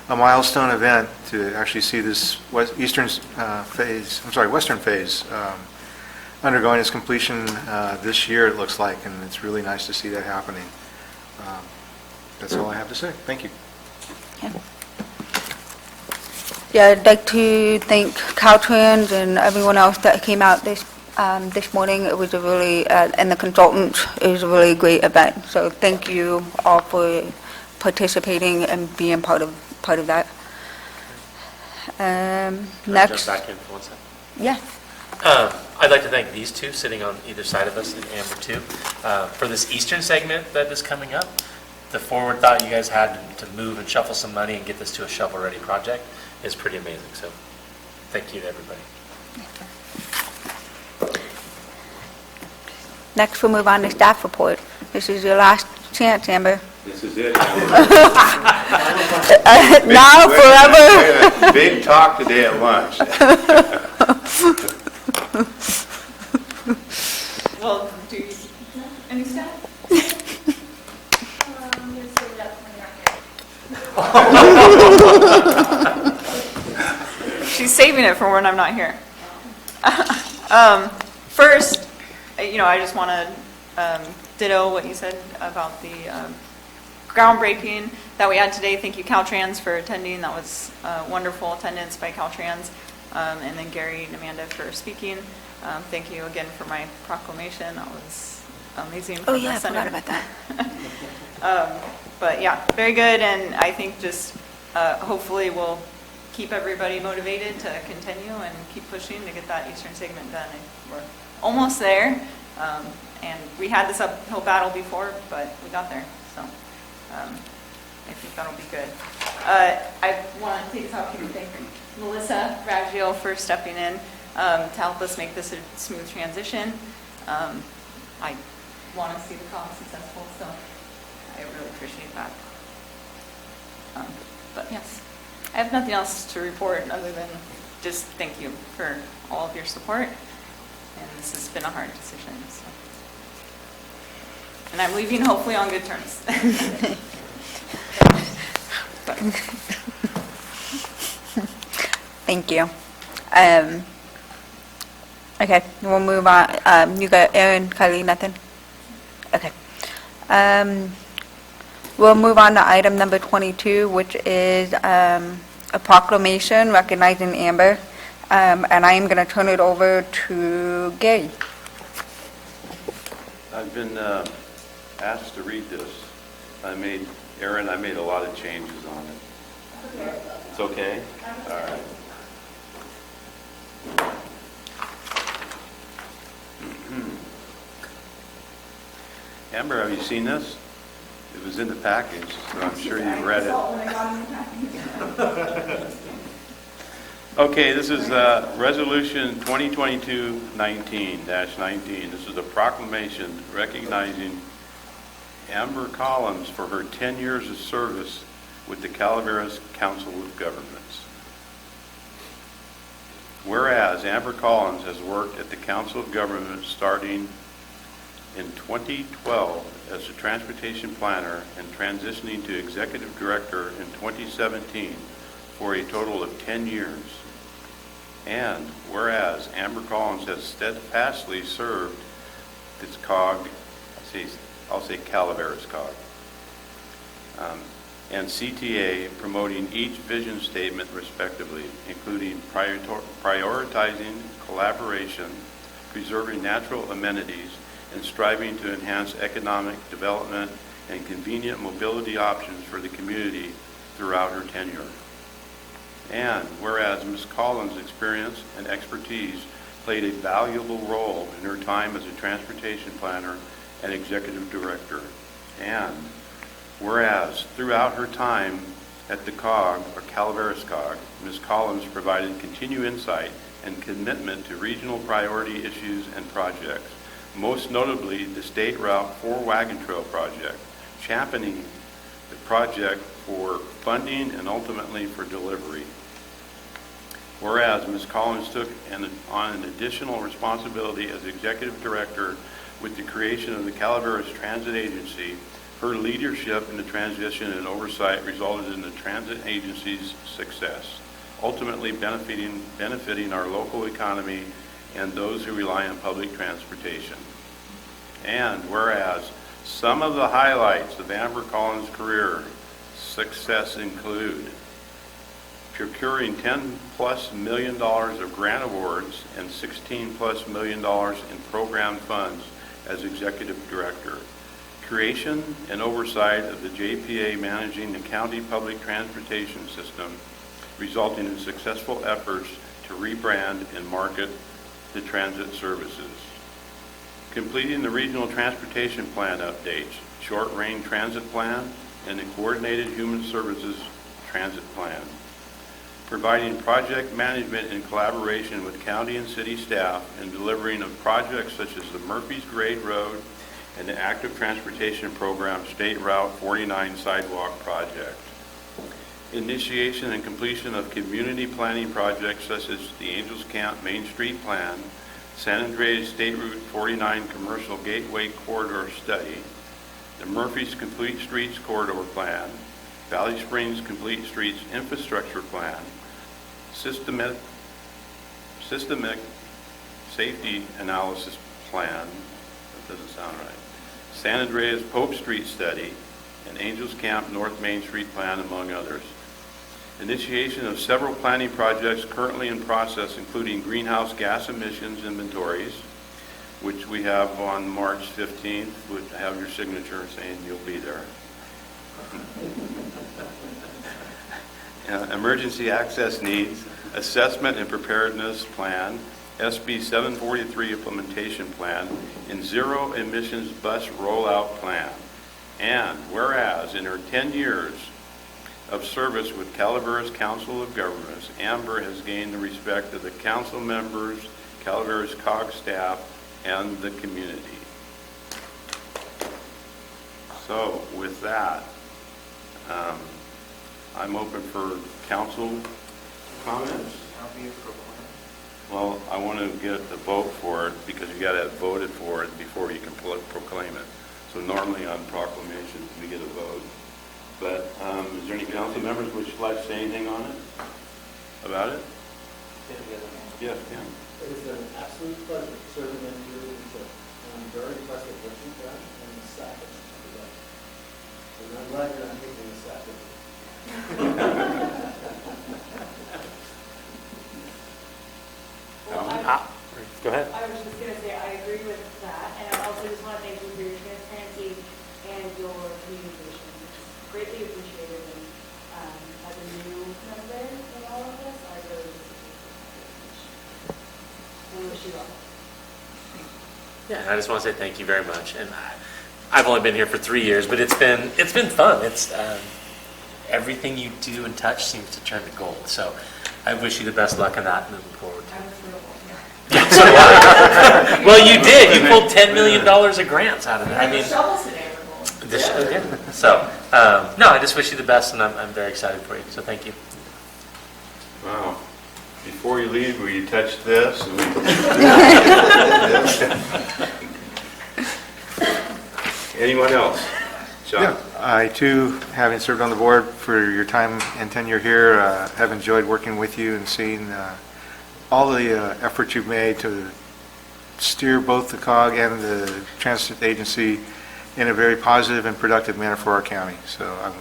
milestone event to actually see this western phase undergoing its completion this year, it looks like, and it's really nice to see that happening. That's all I have to say. Thank you. Okay. Yeah, I'd like to thank Caltrans and everyone else that came out this morning. It was a really, and the consultants, it was a really great event. So thank you all for participating and being part of that. Next. Jump back in for 1 second. Yeah. I'd like to thank these two sitting on either side of us, and Amber too, for this eastern segment that is coming up. The forward thought you guys had to move and shuffle some money and get this to a shovel-ready project is pretty amazing. So thank you to everybody. Next, we'll move on to staff report. This is your last chance, Amber. This is it. Now, forever. Big talk today at lunch. Well, do you, any staff? She's saving it for when I'm not here. First, I just want to ditto what you said about the groundbreaking that we had today. Thank you, Caltrans, for attending. That was wonderful attendance by Caltrans. And then Gary and Amanda for speaking. Thank you again for my proclamation. That was amazing. Oh, yeah, I forgot about that. But yeah, very good. And I think just hopefully we'll keep everybody motivated to continue and keep pushing to get that eastern segment done. And we're almost there. And we had this uphill battle before, but we got there. So I think that'll be good. I want to take this opportunity to thank Melissa Raggio for stepping in to help us make this a smooth transition. I want to see the cause successful, so I really appreciate that. But yes, I have nothing else to report other than just thank you for all of your support. And this has been a hard decision. So. And I'm leaving hopefully on good terms. Thank you. Okay, we'll move on. You got Aaron, Kylie, nothing? Okay. We'll move on to item number 22, which is a proclamation recognizing Amber. And I am going to turn it over to Gary. I've been asked to read this. Aaron, I made a lot of changes on it. It's okay? All right. Amber, have you seen this? It was in the package, so I'm sure you've read it. Okay, this is Resolution 2022-19-19. This is a proclamation recognizing Amber Collins for her 10 years of service with the Calaveras Council of Governments. Whereas Amber Collins has worked at the Council of Governments starting in 2012 as a transportation planner and transitioning to executive director in 2017 for a total of 10 years. And whereas Amber Collins has steadfastly served its COG, I'll say Calaveras COG, and CTA, promoting each vision statement respectively, including prioritizing collaboration, preserving natural amenities, and striving to enhance economic development and convenient mobility options for the community throughout her tenure. And whereas Ms. Collins' experience and expertise played a valuable role in her time as a transportation planner and executive director. And whereas throughout her time at the COG, or Calaveras COG, Ms. Collins provided continued insight and commitment to regional priority issues and projects, most notably the State Route 4 Wagon Trail project, championing the project for funding and ultimately for delivery. Whereas Ms. Collins took on an additional responsibility as executive director with the creation of the Calaveras Transit Agency, her leadership in the transition and oversight resulted in the transit agency's success, ultimately benefiting our local economy and those who rely on public transportation. And whereas some of the highlights of Amber Collins' career success include procuring $10+ million of grant awards and $16+ million in program funds as executive director, creation and oversight of the JPA managing the county public transportation system, resulting in successful efforts to rebrand and market the transit services, completing the regional transportation plan updates, short-range transit plan, and the coordinated human services transit plan, providing project management in collaboration with county and city staff in delivering of projects such as the Murphy's Grade Road and the Active Transportation Program State Route 49 Sidewalk Project, initiation and completion of community planning projects such as the Angels Camp Main Street Plan, San Andreas State Route 49 Commercial Gateway Corridor Study, the Murphy's Complete Streets Corridor Plan, Valley Springs Complete Streets Infrastructure Plan, Systemic Safety Analysis Plan, that doesn't sound right, San Andreas Pope Street Study, and Angels Camp North Main Street Plan, among others. Initiation of several planning projects currently in process, including greenhouse gas emissions inventories, which we have on March 15th, would have your signature saying you'll be there. Emergency access needs, assessment and preparedness plan, SB 743 implementation plan, and zero emissions bus rollout plan. And whereas in her 10 years of service with Calaveras Council of Governments, Amber has gained the respect of the council members, Calaveras COG staff, and the community. So with that, I'm open for council comments. Well, I want to get the vote for it because you got to have voted for it before you can proclaim it. So normally on proclamations we get a vote. But is there any council members which would like to say anything on it? About it? Yes, yeah. It is an absolute pleasure serving in your leadership. And I'm very impressed with what you've done and the staff that you've done. And I'm glad you're not taking the staff with you. Go ahead. I was just going to say, I agree with that, and I also just want to thank you for your transparency and your communication. It's greatly appreciated, and as a new member in all of this, I really appreciate it. And wish you all. Yeah, and I just want to say thank you very much. And I've only been here for 3 years, but it's been fun. It's everything you do and touch seems to turn to gold. So I wish you the best luck in that moving forward. Well, you did. You pulled $10 million of grants out of it. I mean, so no, I just wish you the best, and I'm very excited for you. So thank you. Wow. Before you leave, will you touch this? Anyone else? John? Yeah, I too, having served on the board for your time and tenure here, have enjoyed working with you and seeing all the efforts you've made to steer both the COG and the transit agency in a very positive and productive manner for our county. So I'm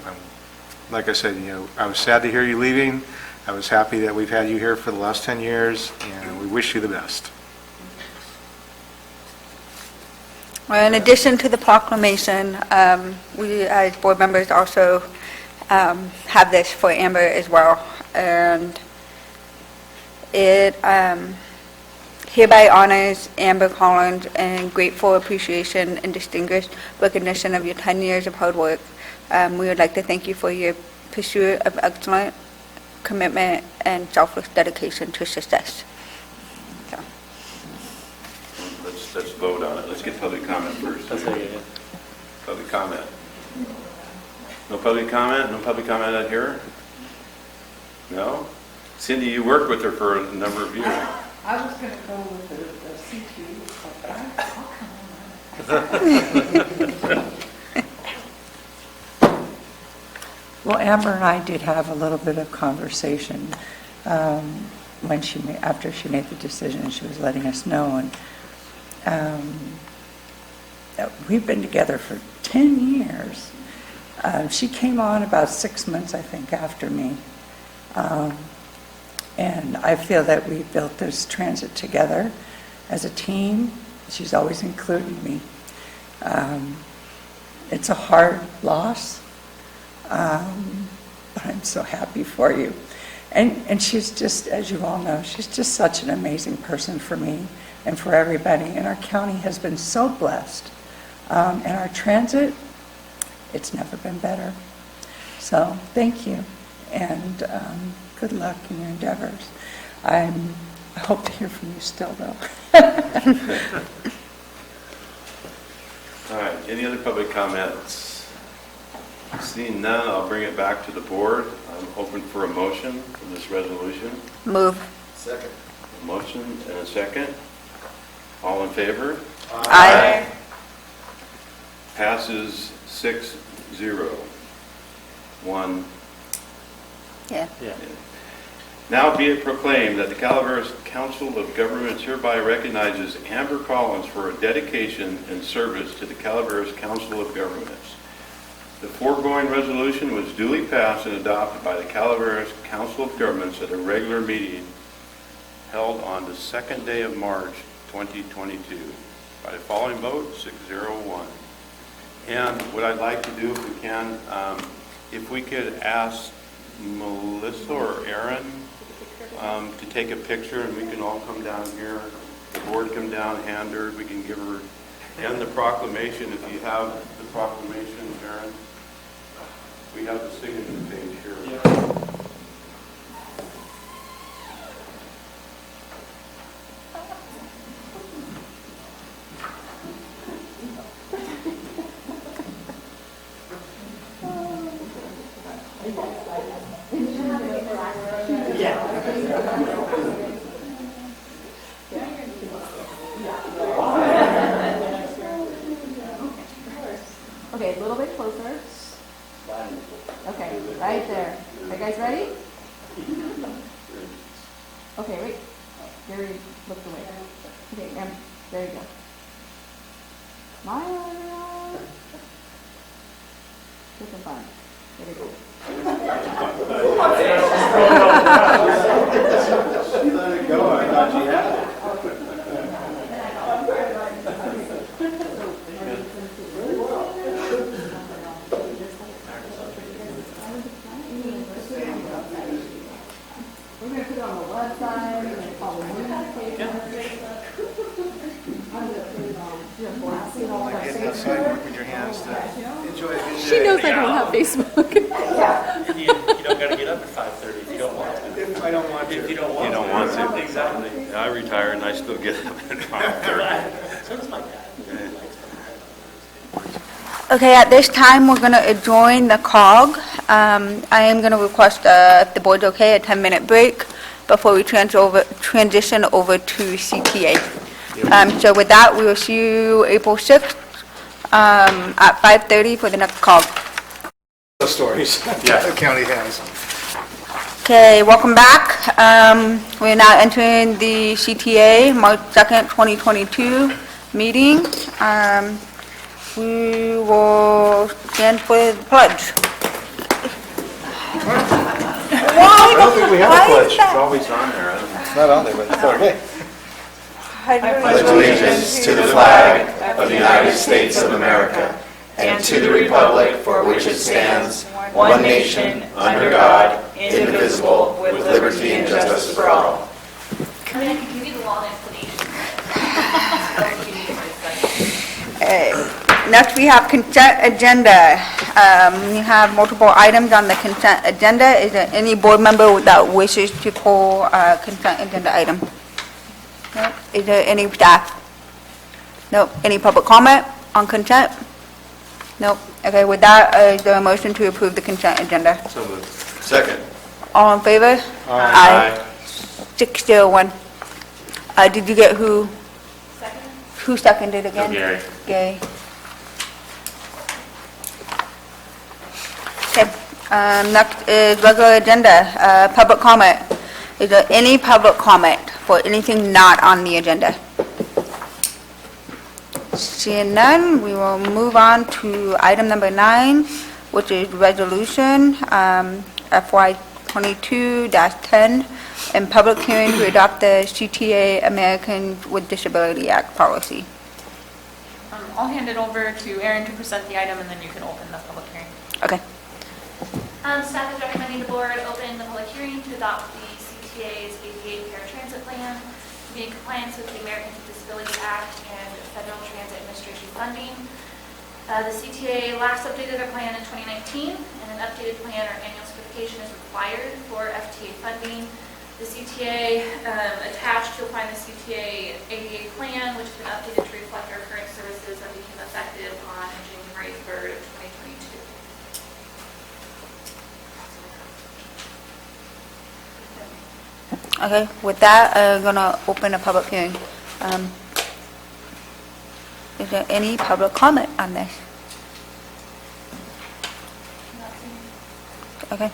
like I said, I was sad to hear you leaving. I was happy that we've had you here for the last 10 years, and we wish you the best. Well, in addition to the proclamation, we as board members also have this for Amber as well. And it hereby honors Amber Collins in grateful appreciation and distinguished recognition of your 10 years of hard work. We would like to thank you for your pursuit of excellent commitment and selfless dedication to success. So. Let's vote on it. Let's get public comment first. Public comment. No public comment? No public comment out here? No? Cindy, you worked with her for a number of years. I was going to go with the CQ, but I'll come on. Well, Amber and I did have a little bit of conversation when after she made the decision, and she was letting us know. And we've been together for 10 years. She came on about 6 months, I think, after me. And I feel that we built this transit together as a team. She's always included me. It's a hard loss, but I'm so happy for you. And she's just, as you all know, she's just such an amazing person for me and for everybody. And our county has been so blessed. And our transit, it's never been better. So thank you. And good luck in your endeavors. I hope to hear from you still, though. All right, any other public comments? Seeing none, I'll bring it back to the board. I'm open for a motion for this resolution. Move. Second. A motion and a second. All in favor? Aye. Passes 6-0. 1. Yeah. Now be it proclaimed that the Calaveras Council of Governments hereby recognizes Amber Collins for her dedication and service to the Calaveras Council of Governments. The foregoing resolution was duly passed and adopted by the Calaveras Council of Governments at a regular meeting held on the 2nd day of March 2022 by the following vote, 601. And what I'd like to do, if we can, if we could ask Melissa or Aaron to take a picture, and we can all come down here, the board come down, hand her, we can give her, and the proclamation, if you have the proclamation, Aaron. We have the signature page here. Okay, a little bit closer. Okay, right there. Are you guys ready? Okay, wait. Gary looked away. Okay, there you go. Smile, everyone. Look at fun. There we go. She let it go. I thought she had it. We're going to put it on the website, we're going to call the newspaper. Get outside, work with your hands. Enjoy a good day. She knows I don't have Facebook. You don't got to get up at 5:30 if you don't want to. If I don't want to. If you don't want You to. don't want to. Exactly. I retire and I still get up at 5:30. So does my dad. Okay, at this time, we're going to adjourn the COG. I am going to request, if the board's okay, a 10-minute break before we transition over to CTA. So with that, we will see you April 6th at 5:30 for the next COG. The stories the county has. Okay, welcome back. We're now entering the CTA March 2nd, 2022 meeting. We will stand for the pledge. I don't think we have a pledge. It's always on there. I don't know. It's not on there, but it's okay. pledge allegiance to the flag of the United States of America and to the republic for which it stands, one nation, under God, indivisible, with liberty and justice for all. I'm going to give you the long explanation. Next, we have consent agenda. We have multiple items on the consent agenda. Is there any board member that wishes to pull a consent agenda item? No? Is there any staff? No. Any public comment on consent? No. Okay, with that, is there a motion to approve the consent agenda? So moved. Second. All in favor? Aye. 601. Did you get who? Second. Who seconded again? Gary. Gary. Okay, next is regular agenda, public comment. Is there any public comment for anything not on the agenda? Seeing none, we will move on to item number 9, which is resolution FY 22-10, and public hearing to adopt the CTA Americans with Disability Act policy. I'll hand it over to Aaron to present the item, and then you can open the public hearing. Okay. Staff is recommending the board open the public hearing to adopt the CTA's ADA paratransit plan to be in compliance with the Americans with Disabilities Act and Federal Transit Administration funding. The CTA last updated their plan in 2019, and an updated plan or annual certification is required for FTA funding. The CTA attached, you'll find the CTA ADA plan, which has been updated to reflect our current services that became effective on January 3rd of 2022. Okay, with that, I'm going to open a public hearing. Is there any public comment on this? Okay.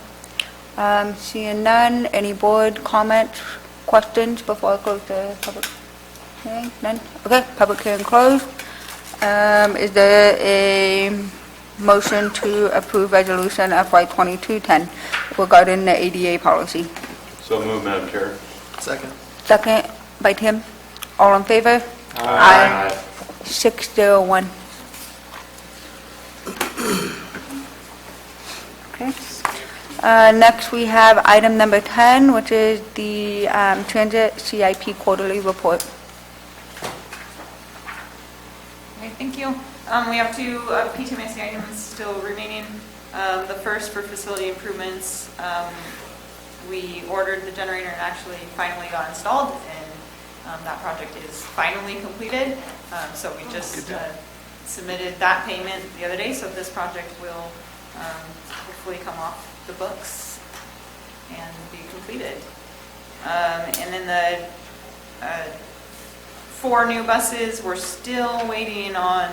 Seeing none, any board comments, questions before I close the public hearing? None? Okay, public hearing closed. Is there a motion to approve resolution FY 2210 regarding the ADA policy? So moved, Madam Chair. Second. Second by Tim. All in favor? Aye. 601. Okay. Next, we have item number 10, which is the transit CIP quarterly report. Thank you. We have two PTMSC items still remaining. The first for facility improvements. We ordered the generator and actually finally got installed, and that project is finally completed. So we just submitted that payment the other day, so this project will hopefully come off the books and be completed. And then the 4 new buses, we're still waiting on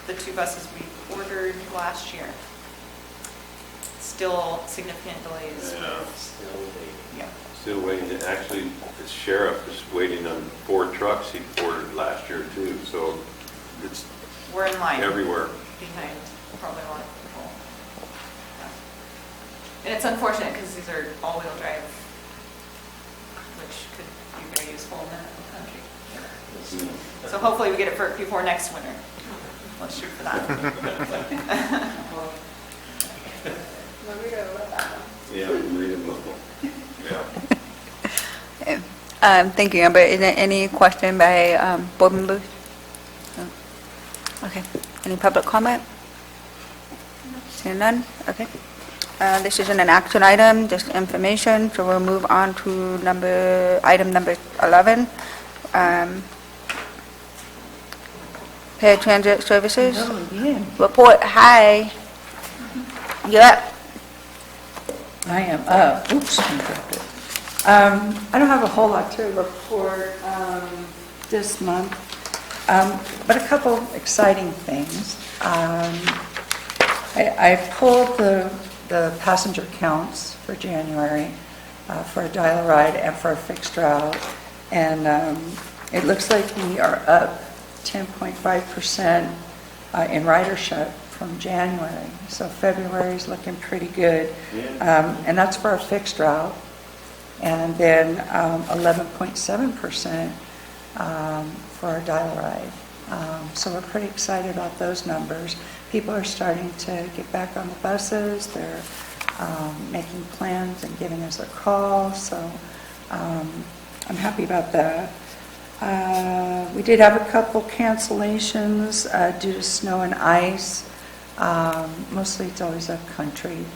the 2 buses we ordered last year. Still significant delays. Yeah. Still waiting. Actually, the sheriff is waiting on 4 trucks he ordered last year too, so it's we're in line everywhere. Behind probably a lot of people. Yeah. And it's unfortunate because these are all-wheel drive, which could be very useful in the country. So hopefully we get it before next winter. Let's shoot for that. Yeah, read it. Yeah. Thank you, Amber. Is there any question by board members? No? Okay. Any public comment? Seeing none? Okay. This isn't an action item, just information, so we'll move on to item number 11. Paratransit services. Report. Hi. You're up. I am, oops, interrupted. I don't have a whole lot to report this month, but a couple exciting things. I pulled the passenger counts for January for a dial-a-ride and for a fixed route, and it looks like we are up 10.5% in ridership from January, so February is looking pretty good, and that's for a fixed route, and then 11.7% for our dial-a-ride. So we're pretty excited about those numbers. People are starting to get back on the buses, they're making plans and giving us a call, so I'm happy about that. We did have a couple cancellations due to snow and ice. Mostly it's always up country.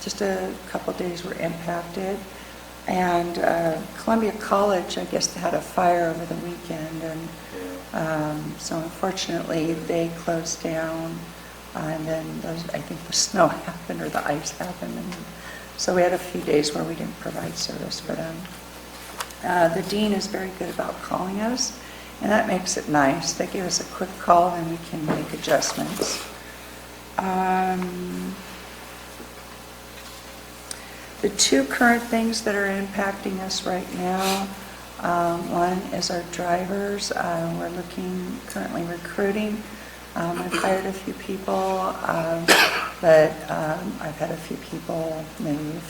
Just a couple days were impacted. And Columbia College, I guess they had a fire over the weekend, and so unfortunately they closed down, and then I think the snow happened or the ice happened, and so we had a few days where we didn't provide service for them. The dean is very good about calling us, and that makes it nice. They give us a quick call and we can make adjustments. The 2 current things that are impacting us right now, one is our drivers. We're currently recruiting. I've hired a few people, but I've had a few people move.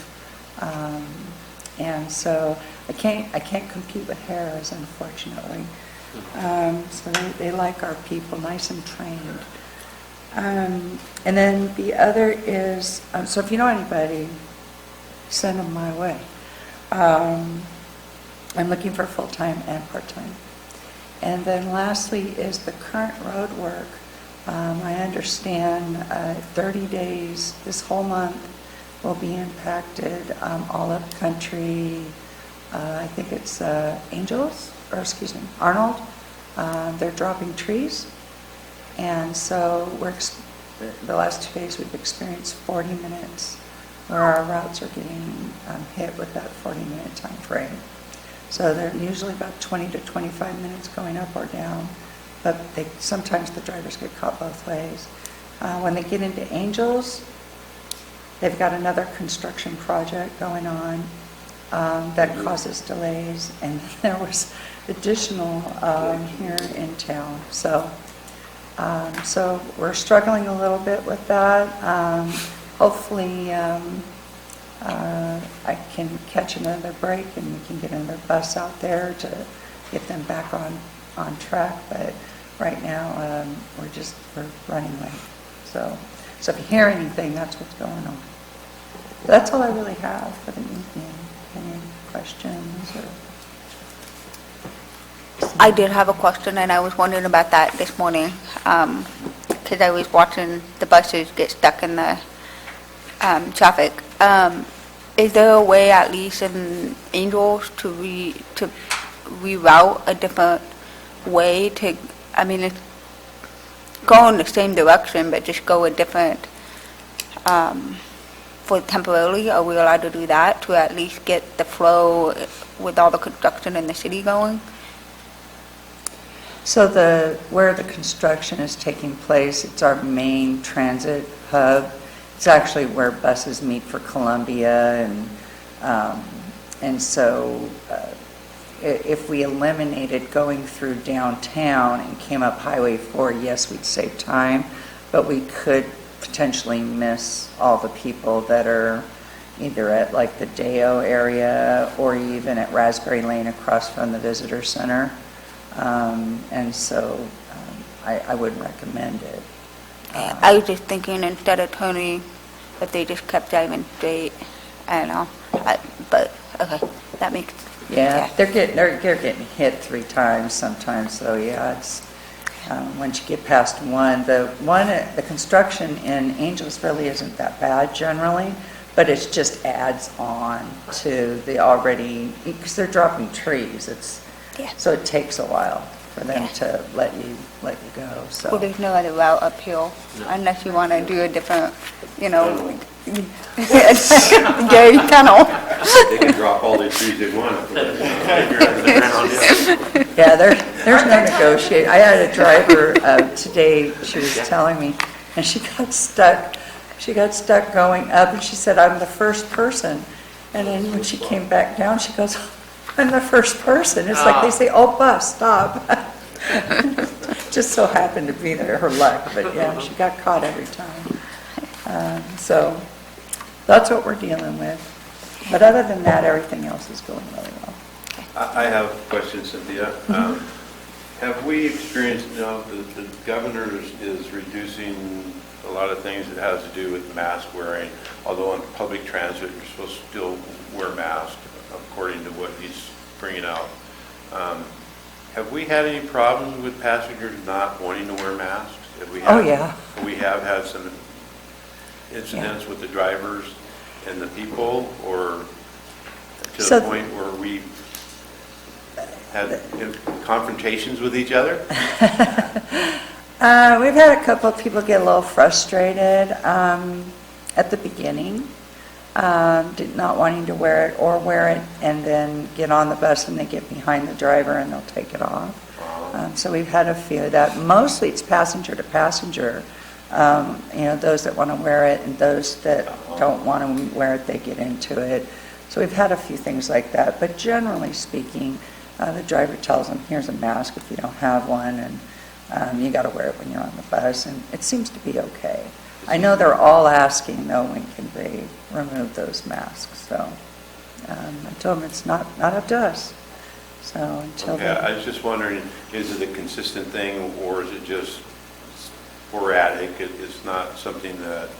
And so I can't compete with Harrah's, unfortunately. So they like our people, nice and trained. And then the other is, so if you know anybody, send them my way. I'm looking for full-time and part-time. And then lastly is the current road work. I understand 30 days, this whole month, will be impacted all up country. I think it's Arnold. They're dropping trees. And so the last 2 days we've experienced 40 minutes where our routes are getting hit with that 40-minute time frame. So they're usually about 20 to 25 minutes going up or down, but sometimes the drivers get caught both ways. When they get into Angels, they've got another construction project going on that causes delays, and there was additional here in town. So we're struggling a little bit with that. Hopefully I can catch another break and we can get another bus out there to get them back on track, but right now we're running late. So if you hear anything, that's what's going on. That's all I really have for the evening. Any questions? I did have a question, and I was wondering about that this morning, because I was watching the buses get stuck in the traffic. Is there a way, at least in Angels, to reroute a different way to, I mean, it's go in the same direction, but just go a different, for temporarily? Are we allowed to do that to at least get the flow with all the construction in the city going? So where the construction is taking place, it's our main transit hub. It's actually where buses meet for Columbia, and so if we eliminated going through downtown and came up Highway 4, yes, we'd save time, but we could potentially miss all the people that are either at like the Deo area or even at Raspberry Lane across from the Visitor Center. And so I would recommend it. I was just thinking instead of turning, that they just kept driving straight. I don't know, but okay, that makes. Yeah, they're getting hit 3 times sometimes. So yeah, it's once you get past the construction in Angels really isn't that bad generally, but it just adds on to the already, because they're dropping trees. So it takes a while for them to let you go. So. Well, there's no other route uphill unless you want to do a different, Gary Tunnel. They can drop all the trees they want. Yeah, there's no negotiating. I had a driver today, she was telling me, and she got stuck. She got stuck going up, and she said, I'm the first person. And then when she came back down, she goes, I'm the first person. It's like they say, oh, bus, stop. Just so happened to be there, her luck. But yeah, she got caught every time. So that's what we're dealing with. But other than that, everything else is going really well. I have a question, Cynthia. Have we experienced, the governor is reducing a lot of things that has to do with mask wearing, although on public transit, you're supposed to still wear masks, according to what he's bringing out. Have we had any problems with passengers not wanting to wear masks? Oh, yeah. We have had some incidents with the drivers and the people, or to the point where we had confrontations with each other? We've had a couple of people get a little frustrated at the beginning, not wanting to wear it or wear it, and then get on the bus and they get behind the driver and they'll take it off. So we've had a few of that. Mostly it's passenger to passenger. Those that want to wear it and those that don't want to wear it, they get into it. So we've had a few things like that. But generally speaking, the driver tells them, here's a mask if you don't have one, and you got to wear it when you're on the bus, and it seems to be okay. I know they're all asking, though, when can they remove those masks. So I told them it's not up to us. So until okay, I was just wondering, is it a consistent thing, or is it just sporadic? It's not something that,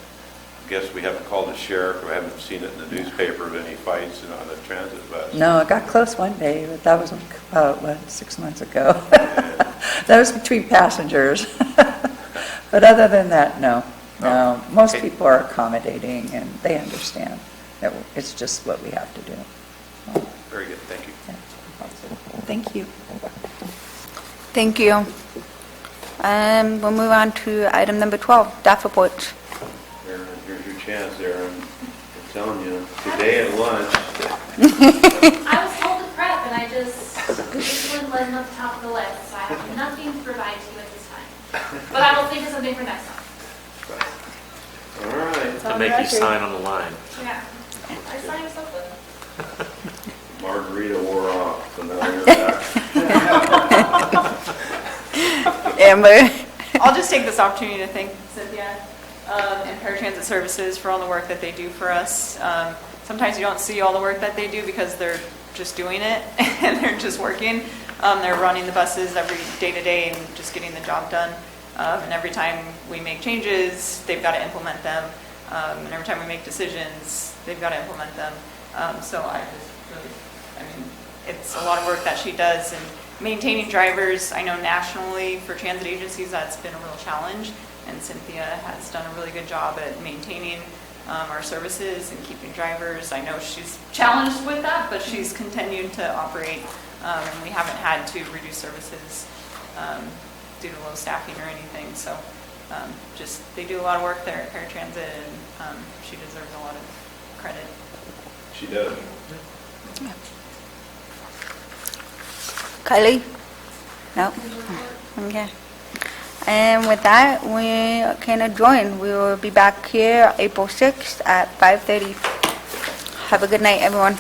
I guess we haven't called the sheriff, or haven't seen it in the newspaper of any fights on a transit bus. No, it got close one day, but that was about, 6 months ago. That was between passengers. But other than that, no. Most people are accommodating, and they understand that it's just what we have to do. Very good, thank you. Yeah. Thank you. Thank you. We'll move on to item number 12, staff reports. Aaron, here's your chance, Aaron. I'm telling you, today at lunch. I was told to prep, and this one wasn't at the top of the list, so I have nothing to provide to you at this time. But I will think of something for next time. All right. To make you sign on the line. Yeah, I signed something. Margarita wore off, so now you're back. Amber? I'll just take this opportunity to thank Cynthia and Paratransit Services for all the work that they do for us. Sometimes you don't see all the work that they do because they're just doing it and they're just working. They're running the buses every day to day and just getting the job done. And every time we make changes, they've got to implement them. And every time we make decisions, they've got to implement them. So I just really, it's a lot of work that she does, Maintaining drivers, I know nationally for transit agencies, that's been a real challenge, and Cynthia has done a really good job at maintaining our services and keeping drivers. I know she's challenged with that, but she's continued to operate, and we haven't had to reduce services due to low staffing or anything. So just, they do a lot of work there at Paratransit, and she deserves a lot of credit. She does. Kylie? No? Okay. And with that, we can adjourn. We will be back here April 6th at 5:30. Have a good night, everyone.